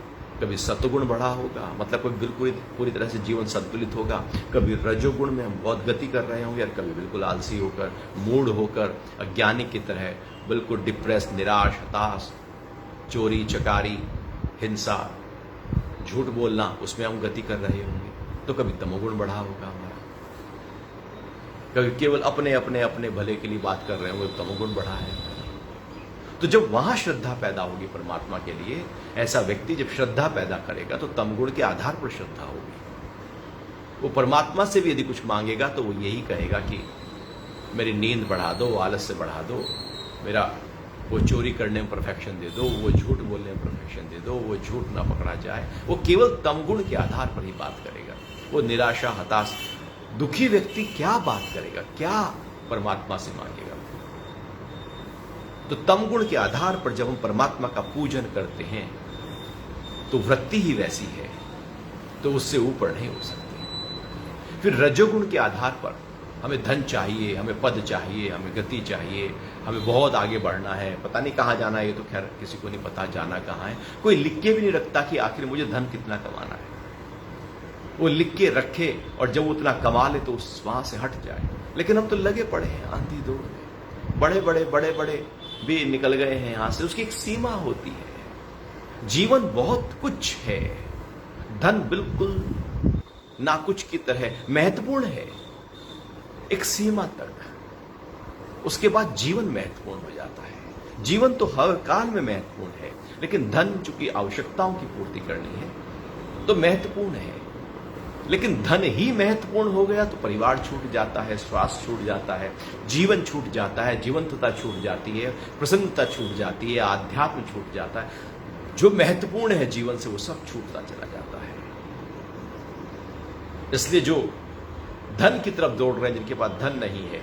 कभी सत्वगुण बढ़ा होगा, मतलब कोई बिल्कुल पूरी तरह से जीवन संतुलित होगा, कभी रजोगुण में हम बहुत गति कर रहे होंगे और कभी बिल्कुल आलसी होकर, मूढ़ होकर, अज्ञानी की तरह बिल्कुल डिप्रेस, निराश, हताश, चोरी चकारी, हिंसा, झूठ बोलना, उसमें हम गति कर रहे होंगे। तो कभी तमोगुण बढ़ा होगा हमारा, कभी केवल अपने अपने अपने भले के लिए बात कर रहे होंगे, तमोगुण बढ़ा है। तो जब वहां श्रद्धा पैदा होगी परमात्मा के लिए, ऐसा व्यक्ति जब श्रद्धा पैदा करेगा तो तमगुण के आधार पर श्रद्धा होगी। वो परमात्मा से भी यदि कुछ मांगेगा तो वो यही कहेगा कि मेरी नींद बढ़ा दो, आलस्य बढ़ा दो, मेरा वो चोरी करने में परफेक्शन दे दो, वो झूठ बोलने में परफेक्शन दे दो, वो झूठ ना पकड़ा जाए। वो केवल तमगुण के आधार पर ही बात करेगा। वो निराशा, हताश, दुखी व्यक्ति क्या बात करेगा, क्या परमात्मा से मांगेगा? तो तमगुण के आधार पर जब हम परमात्मा का पूजन करते हैं तो वृत्ति ही वैसी है, तो उससे ऊपर नहीं हो सकते। फिर रजोगुण के आधार पर हमें धन चाहिए, हमें पद चाहिए, हमें गति चाहिए, हमें बहुत आगे बढ़ना है, पता नहीं कहाँ जाना है, ये तो खैर किसी को नहीं पता जाना कहाँ है। कोई लिख के भी नहीं रखता कि आखिर मुझे धन कितना कमाना है। वो लिख के रखे और जब उतना कमा ले तो वहां से हट जाए। लेकिन हम तो लगे पड़े हैं आंधी दौड़ में, बड़े बड़े भी निकल गए हैं यहां से। उसकी एक सीमा होती है। जीवन बहुत कुछ है, धन बिल्कुल ना कुछ की तरह महत्वपूर्ण है एक सीमा तक, उसके बाद जीवन महत्वपूर्ण हो जाता है। जीवन तो हर काल में महत्वपूर्ण है, लेकिन धन चूंकि आवश्यकताओं की पूर्ति करनी है तो महत्वपूर्ण है। लेकिन धन ही महत्वपूर्ण हो गया तो परिवार छूट जाता है, स्वास्थ्य छूट जाता है, जीवन छूट जाता है, जीवंतता छूट जाती है, प्रसन्नता छूट जाती है, आध्यात्म छूट जाता है। जो महत्वपूर्ण है जीवन से वो सब छूटता चला जाता है। इसलिए जो धन की तरफ दौड़ रहे हैं जिनके पास धन नहीं है।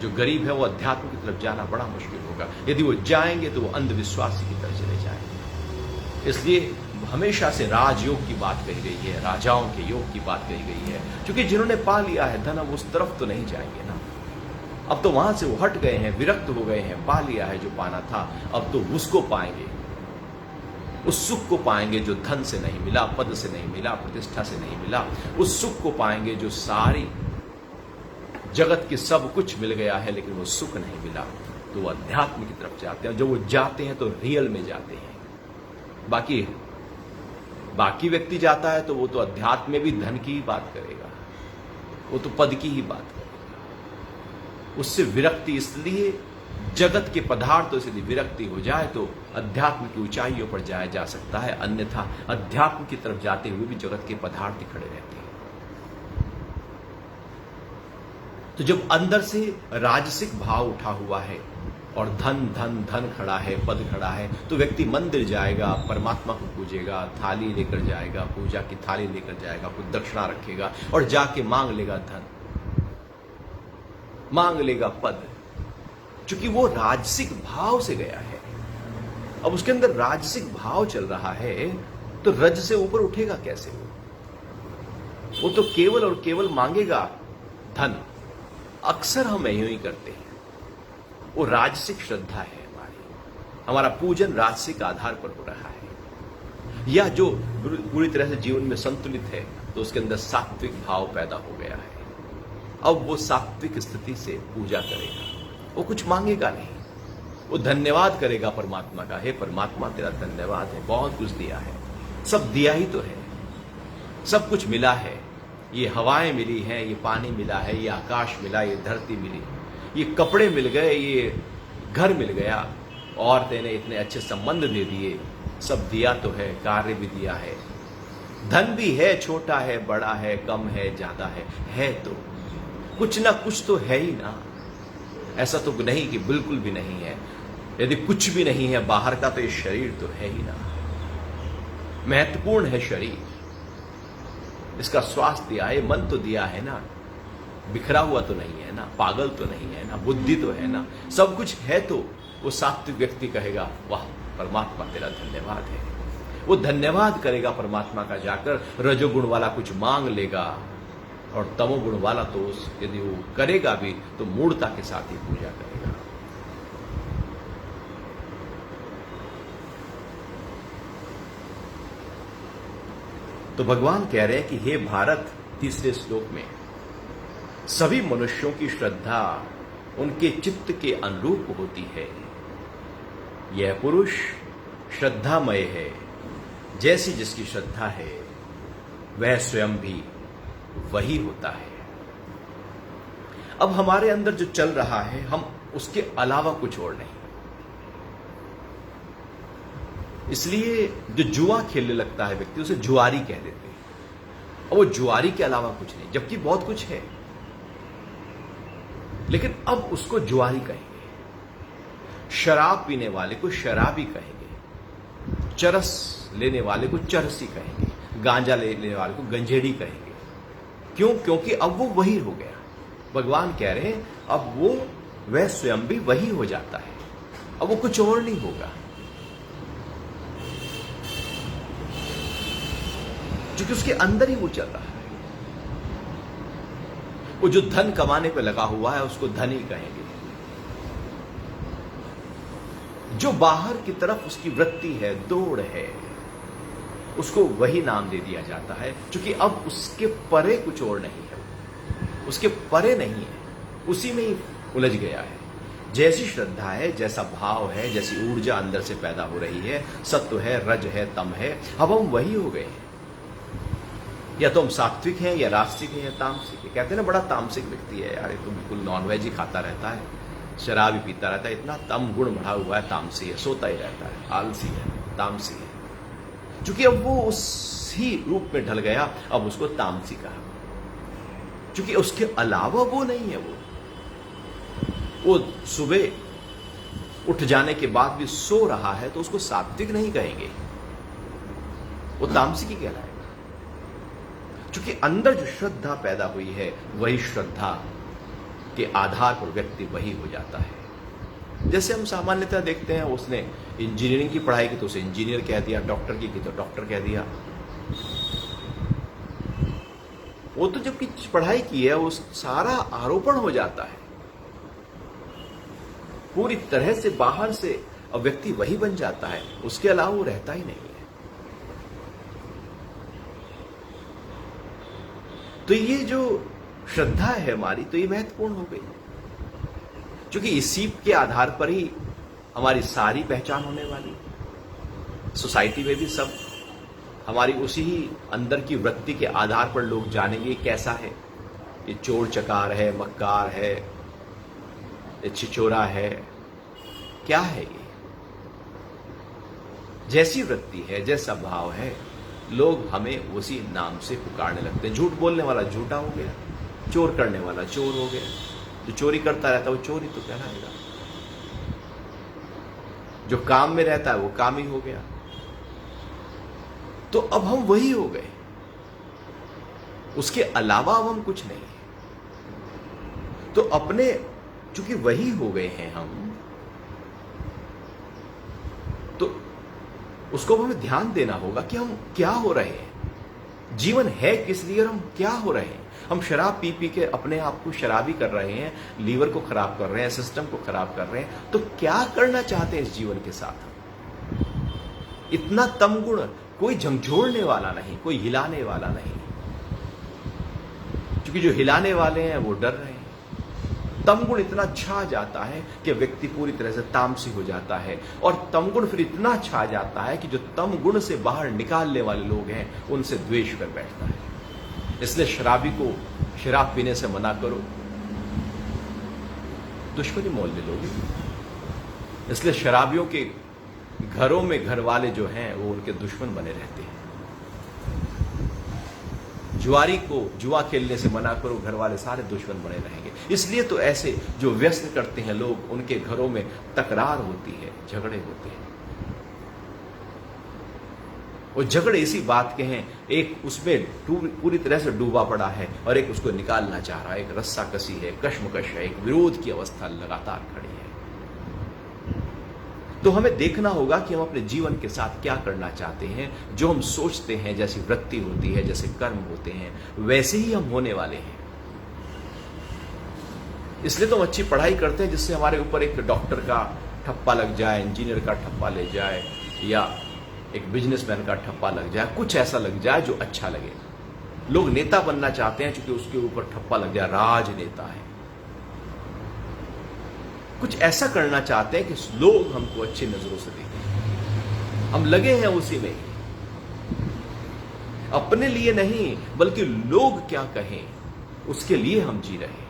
जो गरीब है वो अध्यात्म की तरफ जाना बड़ा मुश्किल होगा। यदि वो जाएंगे तो वो अंधविश्वासी की तरफ चले जाएंगे। इसलिए हमेशा से राजयोग की बात कही गई है, राजाओं के योग की बात कही गई है, क्योंकि जिन्होंने पा लिया है धन अब उस तरफ तो नहीं जाएंगे ना। अब तो वहां से वो हट गए हैं, विरक्त हो गए हैं, पा लिया है जो पाना था, अब तो उसको पाएंगे, उस सुख को पाएंगे जो धन से नहीं मिला, पद से नहीं मिला, प्रतिष्ठा से नहीं मिला। उस सुख को पाएंगे जो सारी जगत के सब कुछ मिल गया है लेकिन वो सुख नहीं मिला, तो वो अध्यात्म की तरफ जाते हैं। जब वो जाते हैं तो रियल में जाते हैं। बाकी व्यक्ति जाता है तो वो तो अध्यात्म में भी धन की ही बात करेगा, वो तो पद की ही बात करेगा। उससे विरक्ति, इसलिए जगत के पदार्थों से यदि विरक्ति हो जाए तो अध्यात्म की ऊंचाइयों पर जाया जा सकता है, अन्यथा अध्यात्म की तरफ जाते हुए भी जगत के पदार्थ खड़े रहते हैं। तो जब अंदर से राजसिक भाव उठा हुआ है और धन धन धन खड़ा है, पद खड़ा है, तो व्यक्ति मंदिर जाएगा, परमात्मा को पूजेगा, थाली लेकर जाएगा, पूजा की थाली लेकर जाएगा, कुछ दक्षिणा रखेगा और जाके मांग लेगा धन, मांग लेगा पद, क्योंकि वो राजसिक भाव से गया है। अब उसके अंदर राजसिक भाव चल रहा है तो रज से ऊपर उठेगा कैसे? वो तो केवल और केवल मांगेगा धन। अक्सर हम यूं ही करते हैं, वो राजसिक श्रद्धा है हमारा पूजन राजसिक आधार पर हो रहा है। या जो पूरी तरह से जीवन में संतुलित है तो उसके अंदर सात्विक भाव पैदा हो गया है। अब वो सात्विक स्थिति से पूजा करेगा, वो कुछ मांगेगा नहीं, वो धन्यवाद करेगा परमात्मा का। हे परमात्मा तेरा धन्यवाद है, बहुत कुछ दिया है, सब दिया ही तो है, सब कुछ मिला है, ये हवाएं मिली हैं, ये पानी मिला है, ये आकाश मिला, ये धरती मिली, ये कपड़े मिल गए, ये घर मिल गया, और तेने इतने अच्छे संबंध दे दिए, सब दिया तो है, कार्य भी दिया है, धन भी है, छोटा है, बड़ा है, कम है, ज्यादा है तो कुछ ना कुछ तो है ही ना। ऐसा तो नहीं कि बिल्कुल भी नहीं है। यदि कुछ भी नहीं है बाहर का तो ये शरीर तो है ही ना, महत्वपूर्ण है शरीर, इसका स्वास्थ्य दिया है, मन तो दिया है ना, बिखरा हुआ तो नहीं है ना, पागल तो नहीं है ना, बुद्धि तो है ना, सब कुछ है। तो वो सात्विक व्यक्ति कहेगा वाह परमात्मा तेरा धन्यवाद है, वो धन्यवाद करेगा परमात्मा का। जाकर रजोगुण वाला कुछ मांग लेगा और तमोगुण वाला तो यदि वो करेगा भी तो मूढ़ता के साथ ही पूजा करेगा। तो भगवान कह रहे हैं कि हे भारत, तीसरे श्लोक में, सभी मनुष्यों की श्रद्धा उनके चित्त के अनुरूप होती है। यह पुरुष श्रद्धामय है, जैसी जिसकी श्रद्धा है वह स्वयं भी वही होता है। अब हमारे अंदर जो चल रहा है, हम उसके अलावा कुछ और नहीं। इसलिए जो जुआ खेलने लगता है व्यक्ति, उसे जुआरी कह देते हैं, और वो जुआरी के अलावा कुछ नहीं, जबकि बहुत कुछ है, लेकिन अब उसको जुआरी कहेंगे। शराब पीने वाले को शराबी कहेंगे, चरस लेने वाले को चरसी कहेंगे, गांजा लेने वाले को गंजेड़ी कहेंगे। क्यों? क्योंकि अब वो वही हो गया। भगवान कह रहे हैं अब वो वह स्वयं भी वही हो जाता है, अब वो कुछ और नहीं होगा, क्योंकि उसके अंदर ही वो चल रहा है। वो जो धन कमाने पे लगा हुआ है उसको धनी कहेंगे, जो बाहर की तरफ उसकी वृत्ति है, दौड़ है, उसको वही नाम दे दिया जाता है, क्योंकि अब उसके परे कुछ और नहीं है, उसके परे नहीं है, उसी में ही उलझ गया है। जैसी श्रद्धा है, जैसा भाव है, जैसी ऊर्जा अंदर से पैदा हो रही है, सत्व है, रज है, तम है, अब हम वही हो गए हैं। या तो हम सात्विक हैं, या रास्तिक हैं, या तामसिक है। कहते हैं ना बड़ा तामसिक व्यक्ति है यार, ये तो बिल्कुल नॉनवेज ही खाता रहता है, शराब ही पीता रहता है, इतना तम गुण बढ़ा हुआ है, तामसी है, सोता ही रहता है, आलसी है, तामसी है। क्योंकि अब वो उसी रूप में ढल गया, अब उसको तामसी कहा, क्योंकि उसके अलावा वो नहीं है। वो सुबह उठ जाने के बाद भी सो रहा है तो उसको सात्विक नहीं कहेंगे, वो तामसिक ही कहलाएगा। क्योंकि अंदर जो श्रद्धा पैदा हुई है वही श्रद्धा के आधार पर व्यक्ति वही हो जाता है। जैसे हम सामान्यतः देखते हैं, उसने इंजीनियरिंग की पढ़ाई की तो उसे इंजीनियर कह दिया, डॉक्टर की तो डॉक्टर कह दिया। वो तो जब पढ़ाई की है वो सारा आरोपण हो जाता है, पूरी तरह से बाहर से अब व्यक्ति वही बन जाता है, उसके अलावा वो रहता ही नहीं है। तो ये जो श्रद्धा है हमारी, तो ये महत्वपूर्ण हो गई, क्योंकि इसी के आधार पर ही हमारी सारी पहचान होने वाली। सोसाइटी में भी सब हमारी उसी ही अंदर की वृत्ति के आधार पर लोग जानेंगे कैसा है, ये चोर चकार है, मक्कार है, ये छिचोरा है, क्या है ये। जैसी वृत्ति है, जैसा भाव है, लोग हमें उसी नाम से पुकारने लगते हैं। झूठ बोलने वाला झूठा हो गया, चोर करने वाला चोर हो गया, जो चोरी करता रहता है वो चोर ही तो कहलाएगा, जो काम में रहता है वो काम ही हो गया। तो अब हम वही हो गए, उसके अलावा अब हम कुछ नहीं। तो अपने चूंकि वही हो गए हैं हम, तो उसको हमें ध्यान देना होगा कि हम क्या हो रहे हैं, जीवन है किस लिए और हम क्या हो रहे हैं। हम शराब पी पी के अपने आप को शराबी कर रहे हैं, लीवर को खराब कर रहे हैं, सिस्टम को खराब कर रहे हैं। तो क्या करना चाहते हैं इस जीवन के साथ? इतना तमगुण, कोई झंझोड़ने वाला नहीं, कोई हिलाने वाला नहीं, क्योंकि जो हिलाने वाले हैं वो डर रहे हैं। तमगुण इतना छा जाता है कि व्यक्ति पूरी तरह से तामसी हो जाता है, और तमगुण फिर इतना छा जाता है कि जो तमगुण से बाहर निकालने वाले लोग हैं उनसे द्वेष कर बैठता है। इसलिए शराबी को शराब पीने से मना करो, दुश्मनी मोल ले लोगे। इसलिए शराबियों के घरों में घर वाले जो हैं वो उनके दुश्मन बने रहते हैं। जुआरी को जुआ खेलने से मना करो, घर वाले सारे दुश्मन बने रहेंगे। इसलिए तो ऐसे जो व्यस्त करते हैं लोग, उनके घरों में तकरार होती है, झगड़े होते हैं। वो झगड़े इसी बात के हैं, एक उसमें पूरी तरह से डूबा पड़ा है और एक उसको निकालना चाह रहा है, एक रस्सा कसी है, कश्मकश है, एक विरोध की अवस्था लगातार खड़ी है। तो हमें देखना होगा कि हम अपने जीवन के साथ क्या करना चाहते हैं। जो हम सोचते हैं, जैसी वृत्ति होती है, जैसे कर्म होते हैं, वैसे ही हम होने वाले हैं। इसलिए तो हम अच्छी पढ़ाई करते हैं जिससे हमारे ऊपर एक डॉक्टर का ठप्पा लग जाए, इंजीनियर का ठप्पा ले जाए, या एक बिजनेसमैन का ठप्पा लग जाए, कुछ ऐसा लग जाए जो अच्छा लगे। लोग नेता बनना चाहते हैं क्योंकि उसके ऊपर ठप्पा लग जाए, राजनेता है। कुछ ऐसा करना चाहते हैं कि लोग हमको अच्छी नजरों से देखें। हम लगे हैं उसी में, अपने लिए नहीं बल्कि लोग क्या कहें उसके लिए हम जी रहे हैं।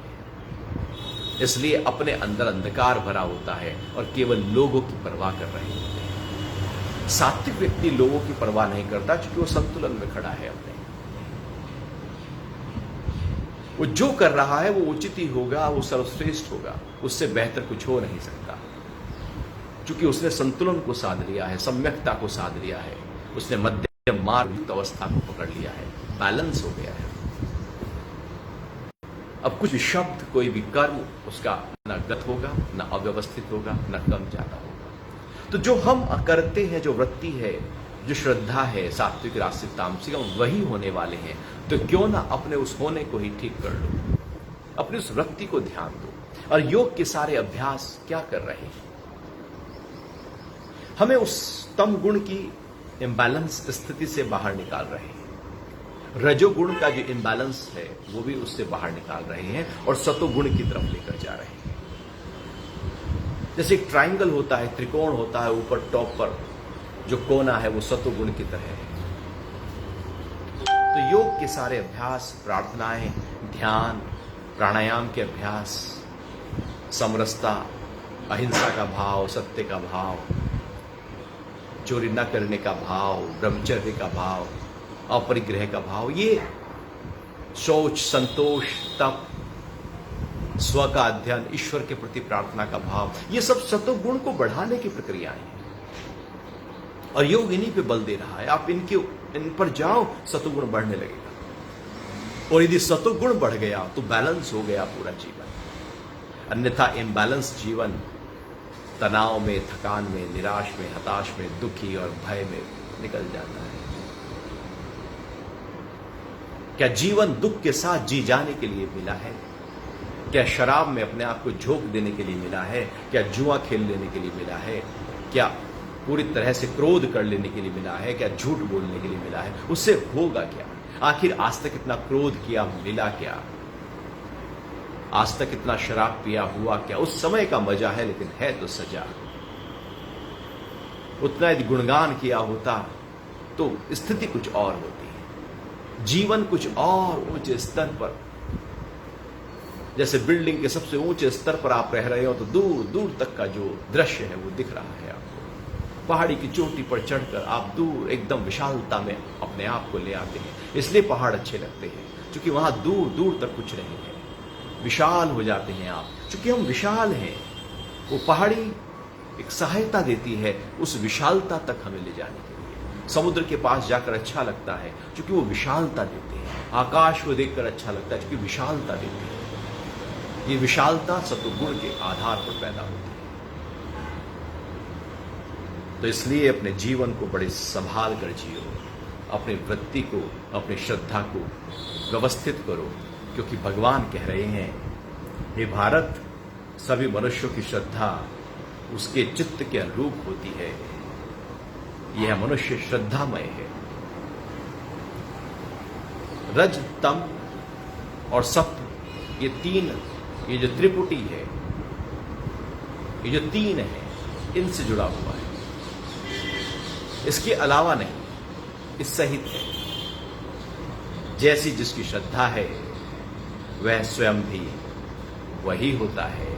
इसलिए अपने अंदर अंधकार भरा होता है और केवल लोगों की परवाह कर रहे होते हैं। सात्विक व्यक्ति लोगों की परवाह नहीं करता, क्योंकि वो संतुलन में खड़ा है अपने। वो जो कर रहा है वो उचित ही होगा, वो सर्वश्रेष्ठ होगा, उससे बेहतर कुछ हो नहीं सकता, क्योंकि उसने संतुलन को साध लिया है, सम्यकता को साध लिया है, उसने मध्यम मार्ग अवस्था को पकड़ लिया है, बैलेंस हो गया है। अब कुछ भी शब्द, कोई भी कर्म उसका ना गत होगा, ना अव्यवस्थित होगा, ना कम ज्यादा होगा। तो जो हम करते हैं, जो वृत्ति है, जो श्रद्धा है, सात्विक राजसिक तामसिक, हम वही होने वाले हैं। तो क्यों ना अपने उस होने को ही ठीक कर लो, अपनी उस वृत्ति को ध्यान दो। और योग के सारे अभ्यास क्या कर रहे हैं, हमें उस तम गुण की इम्बैलेंस स्थिति से बाहर निकाल रहे हैं। रजोगुण का जो इम्बैलेंस है वो भी उससे बाहर निकाल रहे हैं और सतोगुण की तरफ लेकर जा रहे हैं। जैसे एक ट्राइंगल होता है, त्रिकोण होता है, ऊपर टॉप पर जो कोना है वो सतोगुण की तरह है। तो योग के सारे अभ्यास, प्रार्थनाएं, ध्यान, प्राणायाम के अभ्यास, समरसता, अहिंसा का भाव, सत्य का भाव, चोरी न करने का भाव, ब्रह्मचर्य का भाव, अपरिग्रह का भाव, ये शौच, संतोष, तप, स्व का अध्ययन, ईश्वर के प्रति प्रार्थना का भाव, ये सब सतोगुण को बढ़ाने की प्रक्रियाएं हैं। और योग इन्हीं पे बल दे रहा है। आप इन पर जाओ, सतोगुण बढ़ने लगेगा। और यदि सत्वगुण बढ़ गया तो बैलेंस हो गया पूरा जीवन। अन्यथा इम्बैलेंस जीवन तनाव में, थकान में, निराश में, हताश में, दुखी और भय में निकल जाता है। क्या जीवन दुख के साथ जी जाने के लिए मिला है? क्या शराब में अपने आप को झोंक देने के लिए मिला है? क्या जुआ खेल लेने के लिए मिला है? क्या पूरी तरह से क्रोध कर लेने के लिए मिला है? क्या झूठ बोलने के लिए मिला है? उससे होगा क्या? आखिर आज तक इतना क्रोध किया, मिला क्या? आज तक इतना शराब पिया, हुआ क्या? उस समय का मजा है, लेकिन है तो सजा। उतना यदि गुणगान किया होता तो स्थिति कुछ और होती, जीवन कुछ और ऊंचे स्तर पर। जैसे बिल्डिंग के सबसे ऊंचे स्तर पर आप रह रहे हो तो दूर दूर तक का जो दृश्य है वो दिख रहा है आपको। पहाड़ी की चोटी पर चढ़कर आप दूर एकदम विशालता में अपने आप को ले आते हैं। इसलिए पहाड़ अच्छे लगते हैं, क्योंकि वहां दूर दूर तक कुछ नहीं है, विशाल हो जाते हैं आप। क्योंकि हम विशाल हैं, वो पहाड़ी एक सहायता देती है उस विशालता तक हमें ले जाने के लिए। समुद्र के पास जाकर अच्छा लगता है क्योंकि वो विशालता देते हैं। आकाश को देखकर अच्छा लगता है क्योंकि विशालता देते हैं। ये विशालता सत्वगुण के आधार पर पैदा होती है। तो इसलिए अपने जीवन को बड़े संभाल कर जियो, अपनी वृत्ति को, अपनी श्रद्धा को व्यवस्थित करो, क्योंकि भगवान कह रहे हैं, हे भारत, सभी मनुष्यों की श्रद्धा उसके चित्त के अनुरूप होती है। यह मनुष्य श्रद्धामय है। रज, तम और सत्व, ये तीन, ये जो त्रिपुटी है, ये जो तीन है, इनसे जुड़ा हुआ है। इसके अलावा नहीं, इस सहित है। जैसी जिसकी श्रद्धा है वह स्वयं भी वही होता है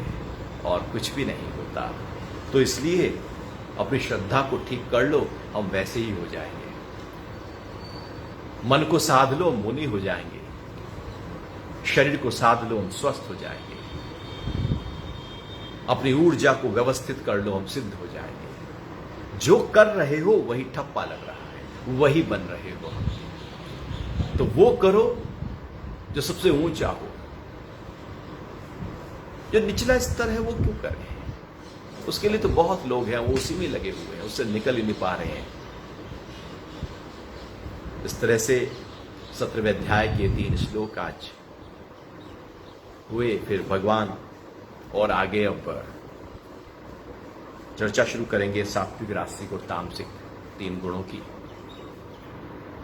और कुछ भी नहीं होता। तो इसलिए अपनी श्रद्धा को ठीक कर लो, हम वैसे ही हो जाएंगे। मन को साध लो, मुनि हो जाएंगे। शरीर को साध लो, हम स्वस्थ हो जाएंगे। अपनी ऊर्जा को व्यवस्थित कर लो, हम सिद्ध हो जाएंगे। जो कर रहे हो वही ठप्पा लग रहा है, वही बन रहे हो। तो वो करो जो सबसे ऊंचा हो। जो निचला स्तर है वो क्यों करें? उसके लिए तो बहुत लोग हैं, वो उसी में लगे हुए हैं, उससे निकल ही नहीं पा रहे हैं। इस तरह से 17वें अध्याय के 3 श्लोक आज हुए। फिर भगवान और आगे अब चर्चा शुरू करेंगे सात्विक, राजसिक और तामसिक 3 गुणों की।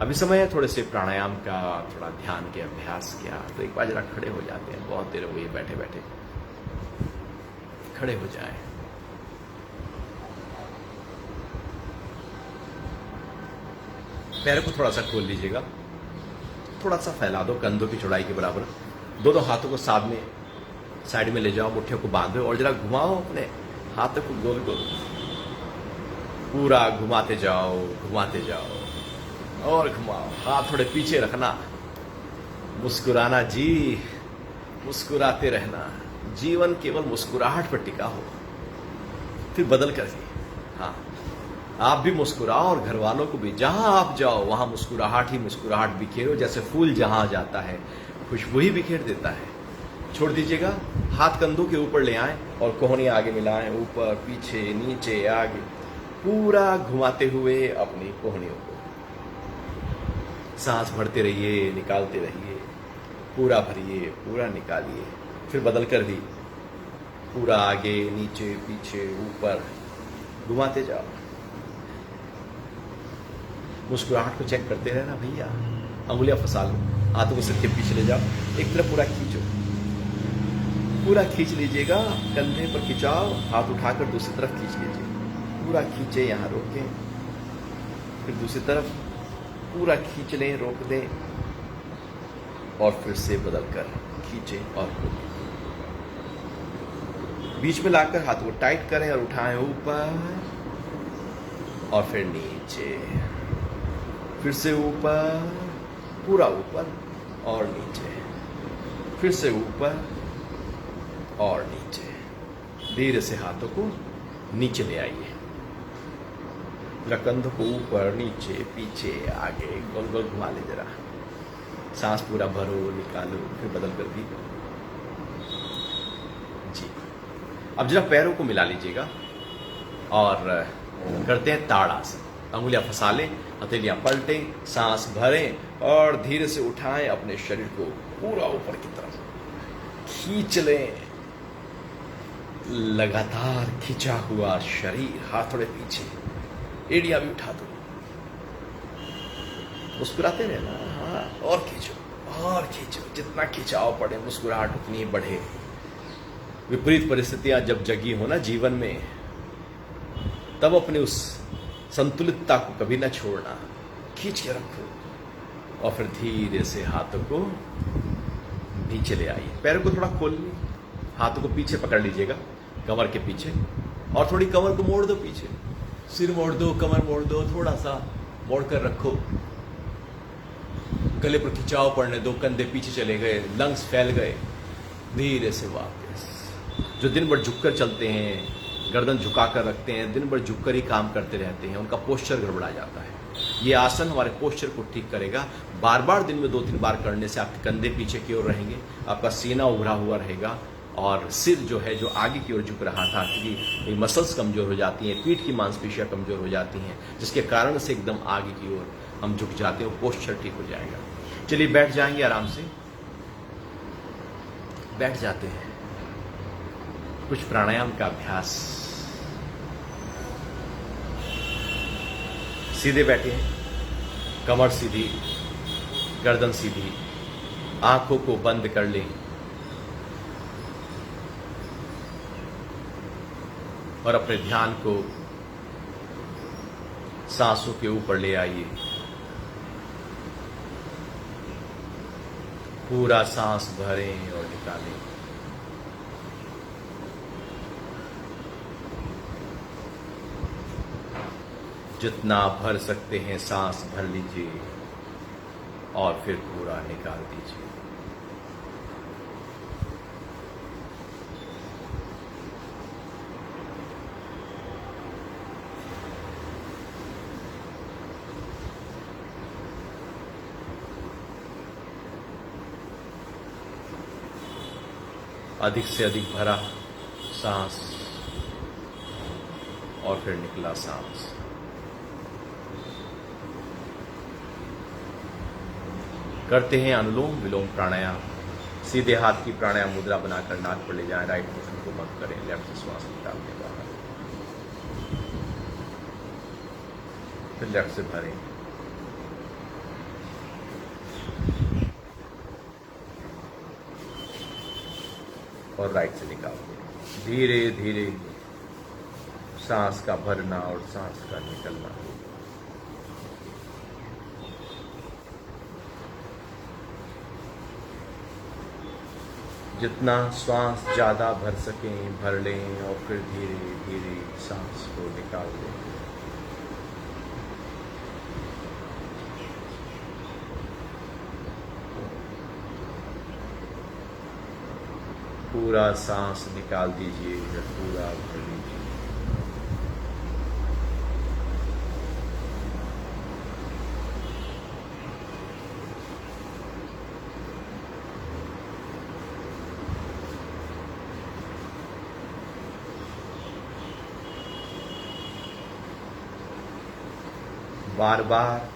अभी समय है थोड़े से प्राणायाम का, थोड़ा ध्यान के अभ्यास किया। तो एक बार जरा खड़े हो जाते हैं, बहुत देर हुई बैठे बैठे, खड़े हो जाए। पैर को थोड़ा सा खोल लीजिएगा, थोड़ा सा फैला दो कंधों की चौड़ाई के बराबर। दोनों हाथों को सामने साइड में ले जाओ, मुट्ठियों को बांधो और जरा घुमाओ अपने हाथों को गोल गोल, पूरा घुमाते जाओ, घुमाते जाओ और घुमाओ। हाथ थोड़े पीछे रखना, मुस्कुराना जी, मुस्कुराते रहना। जीवन केवल मुस्कुराहट पर टिका हो। फिर बदल कर दी, हाँ, आप भी मुस्कुराओ और घर वालों को भी। जहां आप जाओ वहां मुस्कुराहट ही मुस्कुराहट बिखेरो। जैसे फूल जहां जाता है खुशबू ही बिखेर देता है। छोड़ दीजिएगा, हाथ कंधों के ऊपर ले आए और कोहनी आगे मिलाएं, ऊपर पीछे नीचे आगे, पूरा घुमाते हुए अपनी कोहनियों को। सांस भरते रहिए, निकालते रहिए, पूरा भरिए, पूरा निकालिए। फिर बदल कर भी पूरा आगे, नीचे, पीछे, ऊपर घुमाते जाओ। मुस्कुराहट को चेक करते रहना भैया। अंगुलियां फंसा लो, हाथों को सिर के पीछे ले जाओ, एक तरफ पूरा खींचो, पूरा खींच लीजिएगा। कंधे पर खिंचाओ, हाथ उठाकर दूसरी तरफ खींच लीजिए, पूरा खींचे, यहां रोकें, फिर दूसरी तरफ पूरा खींच लें, रोक दें और फिर से बदल कर खींचे और रोकें। बीच में लाकर हाथ को टाइट करें और उठाएं ऊपर और फिर नीचे, फिर से ऊपर, पूरा ऊपर और नीचे, फिर से ऊपर और नीचे। धीरे से हाथों को नीचे ले आइए, कंधों को ऊपर, नीचे, पीछे, आगे गोल गोल घुमा ले जरा। सांस पूरा भरो, निकालो, फिर बदल कर भी जी। अब जरा पैरों को मिला लीजिएगा और करते हैं ताड़ासन। अंगुलियां फंसा लें, हथेलियां पलटें, सांस भरें और धीरे से उठाएं अपने शरीर को पूरा ऊपर की तरफ खींच लें। लगातार खिंचा हुआ शरीर, हाथ थोड़े पीछे, एड़ियां भी उठा दो, मुस्कुराते रहना। हाँ, और खींचो, जितना खिंचाव पड़े मुस्कुराहट उतनी बढ़े। विपरीत परिस्थितियां जब जगी हो ना जीवन में, तब अपने उस संतुलितता को कभी ना छोड़ना, खींच के रखो और फिर धीरे से हाथों को नीचे ले आइए। पैरों को थोड़ा खोल लीजिए, हाथों को पीछे पकड़ लीजिएगा, कमर के पीछे, और थोड़ी कमर को मोड़ दो पीछे, सिर मोड़ दो, कमर मोड़ दो, थोड़ा सा मोड़ कर रखो। गले पर खिंचाव पड़ने दो, कंधे पीछे चले गए, लंग्स फैल गए। धीरे से वापस। जो दिन भर झुककर चलते हैं, गर्दन झुकाकर रखते हैं, दिन भर झुककर ही काम करते रहते हैं, उनका पोस्चर गड़बड़ा जाता है। ये आसन हमारे पोस्चर को ठीक करेगा। बार बार दिन में 2-3 बार करने से आपके कंधे पीछे की ओर रहेंगे, आपका सीना उभरा हुआ रहेगा और सिर जो है, जो आगे की ओर झुक रहा था, क्योंकि मसल्स कमजोर हो जाती हैं, पीठ की मांसपेशियां कमजोर हो जाती हैं, जिसके कारण से एकदम आगे की ओर हम झुक जाते हैं, पोस्चर ठीक हो जाएगा। चलिए बैठ जाएंगे आराम से, बैठ जाते हैं। कुछ प्राणायाम का अभ्यास। सीधे बैठे हैं, कमर सीधी, गर्दन सीधी, आंखों को बंद कर लें और अपने ध्यान को सांसों के ऊपर ले आइए। पूरा सांस भरें और निकालें। जितना भर सकते हैं सांस भर लीजिए और फिर पूरा निकाल दीजिए। अधिक से अधिक भरा सांस और फिर निकला सांस। करते हैं अनुलोम विलोम प्राणायाम। सीधे हाथ की प्राणायाम मुद्रा बनाकर नाक पर ले जाएं, राइट पोर्शन को बंद करें, लेफ्ट से श्वास निकाल के बाहर, फिर लेफ्ट से भरें और राइट से निकाल दें। धीरे धीरे सांस का भरना और सांस का निकलना। जितना श्वास ज़्यादा भर सकें भर लें और फिर धीरे धीरे सांस को निकाल दें। पूरा सांस निकाल दीजिए, पूरा भर लीजिए। बार बार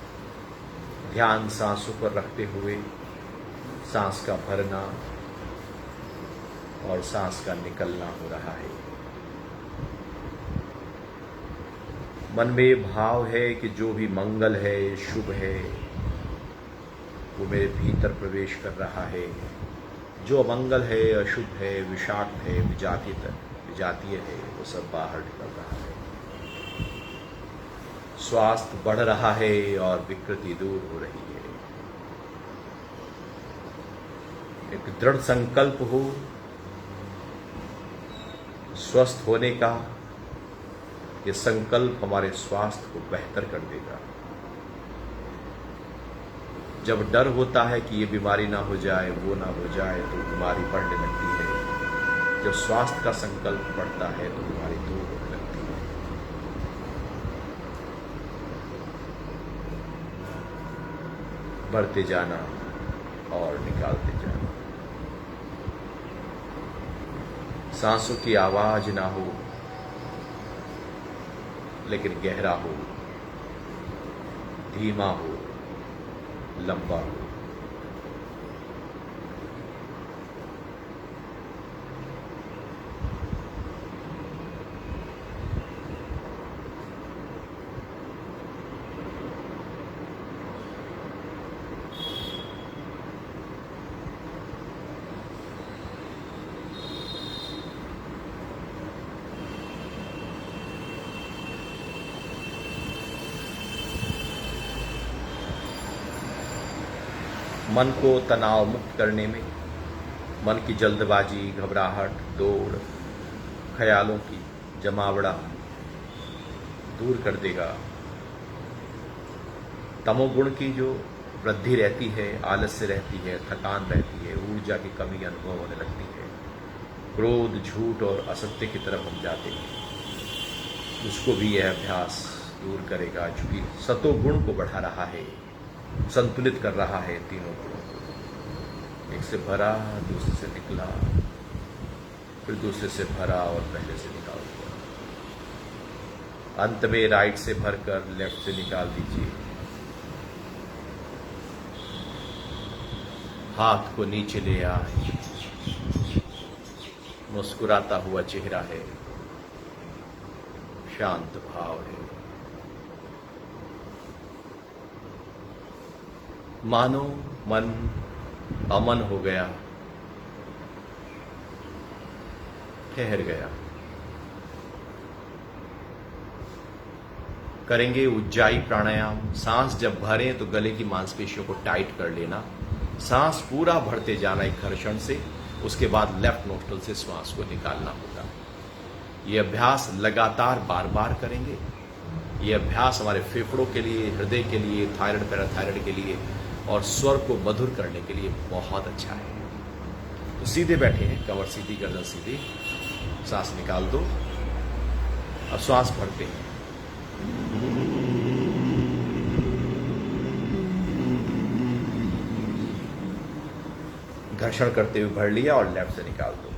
ध्यान सांसों पर रखते हुए सांस का भरना और सांस का निकलना हो रहा है। मन में भाव है कि जो भी मंगल है, शुभ है, वो मेरे भीतर प्रवेश कर रहा है। जो अमंगल है, अशुभ है, विषाक्त है, विजातीय है, वो सब बाहर निकल रहा है। स्वास्थ्य बढ़ रहा है और विकृति दूर हो रही है। एक दृढ़ संकल्प हो स्वस्थ होने का। ये संकल्प हमारे स्वास्थ्य को बेहतर कर देगा। जब डर होता है कि ये बीमारी ना हो जाए, वो ना हो जाए, तो बीमारी बढ़ने लगती है। जब स्वास्थ्य का संकल्प बढ़ता है तो बीमारी दूर होने लगती है। बढ़ते जाना, और निकालते जाना। सांसों की आवाज ना हो, लेकिन गहरा हो, धीमा हो, लंबा हो। मन को तनाव मुक्त करने में मन की जल्दबाजी, घबराहट, दौड़, ख्यालों की जमावड़ा दूर कर देगा। तमोगुण की जो वृद्धि रहती है, आलस्य रहती है, थकान रहती है, ऊर्जा की कमी अनुभव होने लगती है, क्रोध, झूठ और असत्य की तरफ हम जाते हैं, उसको भी यह अभ्यास दूर करेगा। चूंकि सतोगुण को बढ़ा रहा है, संतुलित कर रहा है तीनों गुणों को। एक से भरा, दूसरे से निकला, फिर दूसरे से भरा और पहले से निकाल दिया। अंत में राइट से भरकर लेफ्ट से निकाल दीजिए। हाथ को नीचे ले आए, मुस्कुराता हुआ चेहरा है, शांत भाव है। मानो मन अमन हो गया, ठहर गया। करेंगे उज्जाई प्राणायाम। सांस जब भरें तो गले की मांसपेशियों को टाइट कर लेना। सांस पूरा भरते जाना एक घर्षण से, उसके बाद लेफ्ट नोस्ट्रल से श्वास को निकालना होगा। ये अभ्यास लगातार बार बार करेंगे। ये अभ्यास हमारे फेफड़ों के लिए, हृदय के लिए, थायराइड, पैराथायराइड के लिए और स्वर को मधुर करने के लिए बहुत अच्छा है। तो सीधे बैठे हैं, कमर सीधी, गर्दन सीधी, सांस निकाल दो। अब श्वास भरते हैं। घर्षण करते हुए भर लिया और लेफ्ट से निकाल दो।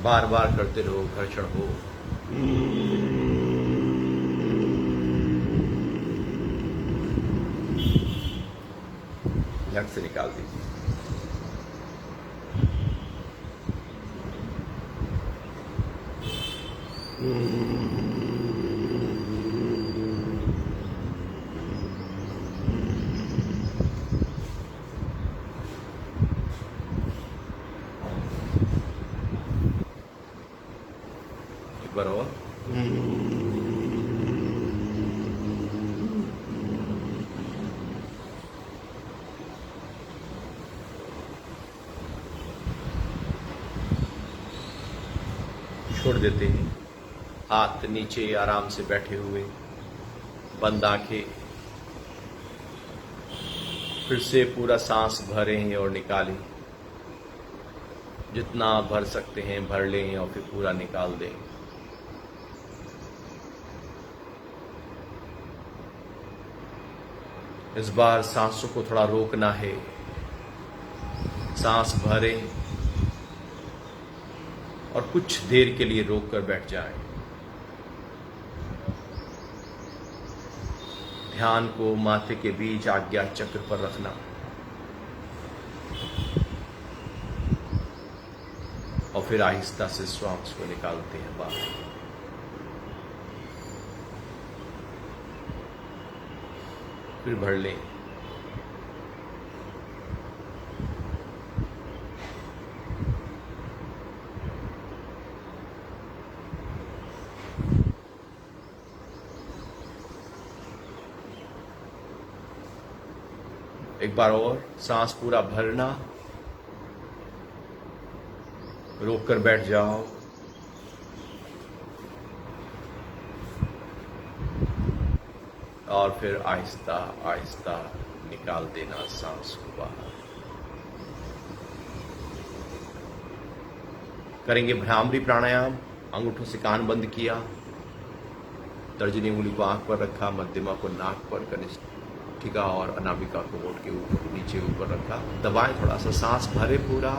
बार बार करते रहो, घर्षण हो। लेफ्ट से निकाल दीजिए। एक बार और। छोड़ देते हैं। हाथ नीचे आराम से बैठे हुए, बंद आंखें। फिर से पूरा सांस भरें और निकालें। जितना भर सकते हैं भर लें और फिर पूरा निकाल दें। इस बार सांसों को थोड़ा रोकना है। सांस भरें और कुछ देर के लिए रोक कर बैठ जाएं। ध्यान को माथे के बीच आज्ञा चक्र पर रखना। और फिर आहिस्ता से श्वास को निकालते हैं बाहर। फिर भर लें। एक बार और सांस पूरा भरना, रोक कर बैठ जाओ। और फिर आहिस्ता आहिस्ता निकाल देना सांस को बाहर। करेंगे भ्रामरी प्राणायाम। अंगूठों से कान बंद किया, तर्जनी उंगली को आंख पर रखा, मध्यमा को नाक पर, कनिष्ठिका और अनामिका को होंठ के ऊपर नीचे ऊपर रखा। दबाएं, थोड़ा सा सांस भरे पूरा।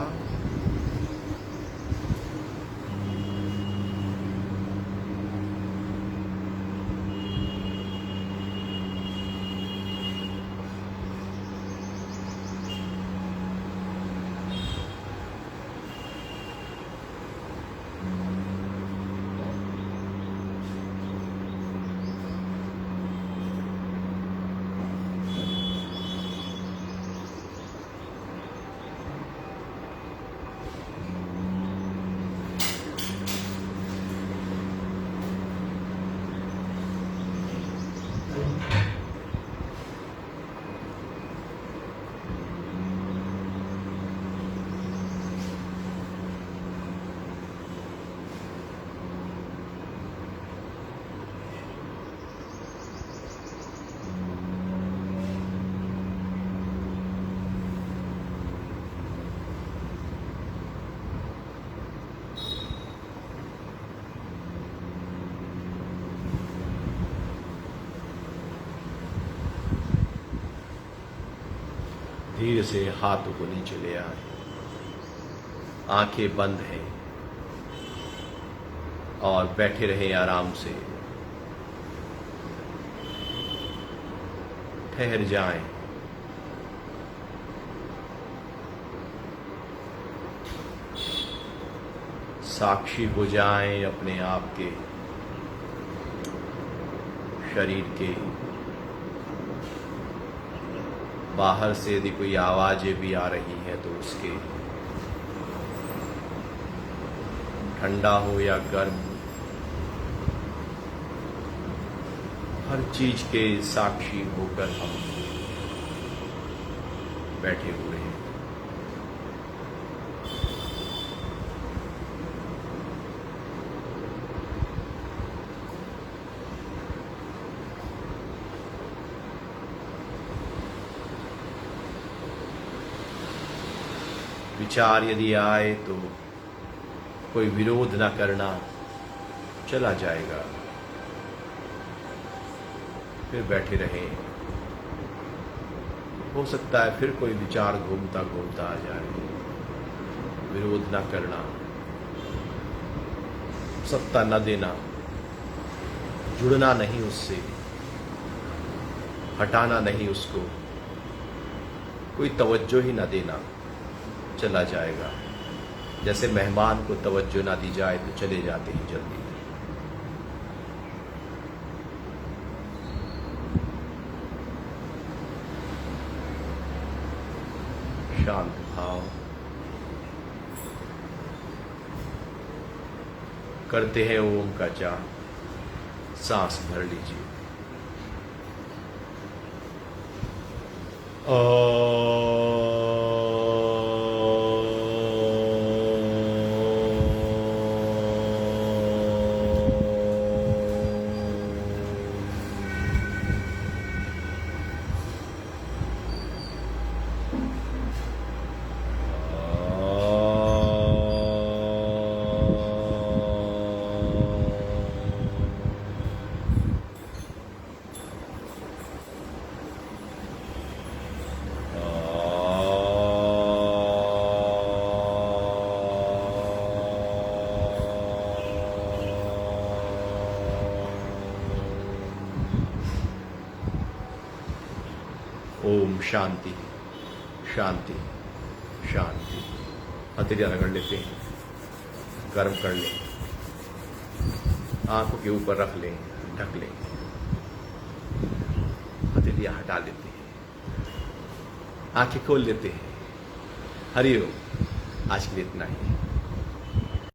धीरे से हाथों को नीचे ले आए, आंखें बंद हैं और बैठे रहे आराम से। ठहर जाएं। साक्षी हो जाएं अपने आप के शरीर के। बाहर से यदि कोई आवाजें भी आ रही हैं तो उसके, ठंडा हो या गर्म, हर चीज के साक्षी होकर हम बैठे हुए हैं। विचार यदि आए तो कोई विरोध न करना, चला जाएगा। फिर बैठे रहें। हो सकता है फिर कोई विचार घूमता घूमता आ जाए, विरोध न करना, सत्ता न देना, जुड़ना नहीं उससे, हटाना नहीं उसको, कोई तवज्जो ही न देना, चला जाएगा। जैसे मेहमान को तवज्जो ना दी जाए तो चले जाते हैं जल्दी। शांत भाव करते हैं ओम का जाप। सांस भर लीजिए। ओम शांति शांति शांति। हथेलियां रगड़ लेते हैं, गर्म कर लें, आंखों के ऊपर रख लें, ढक लें, हथेलियां हटा लेते हैं, आंखें खोल लेते हैं। हरिओम। आज के लिए इतना ही।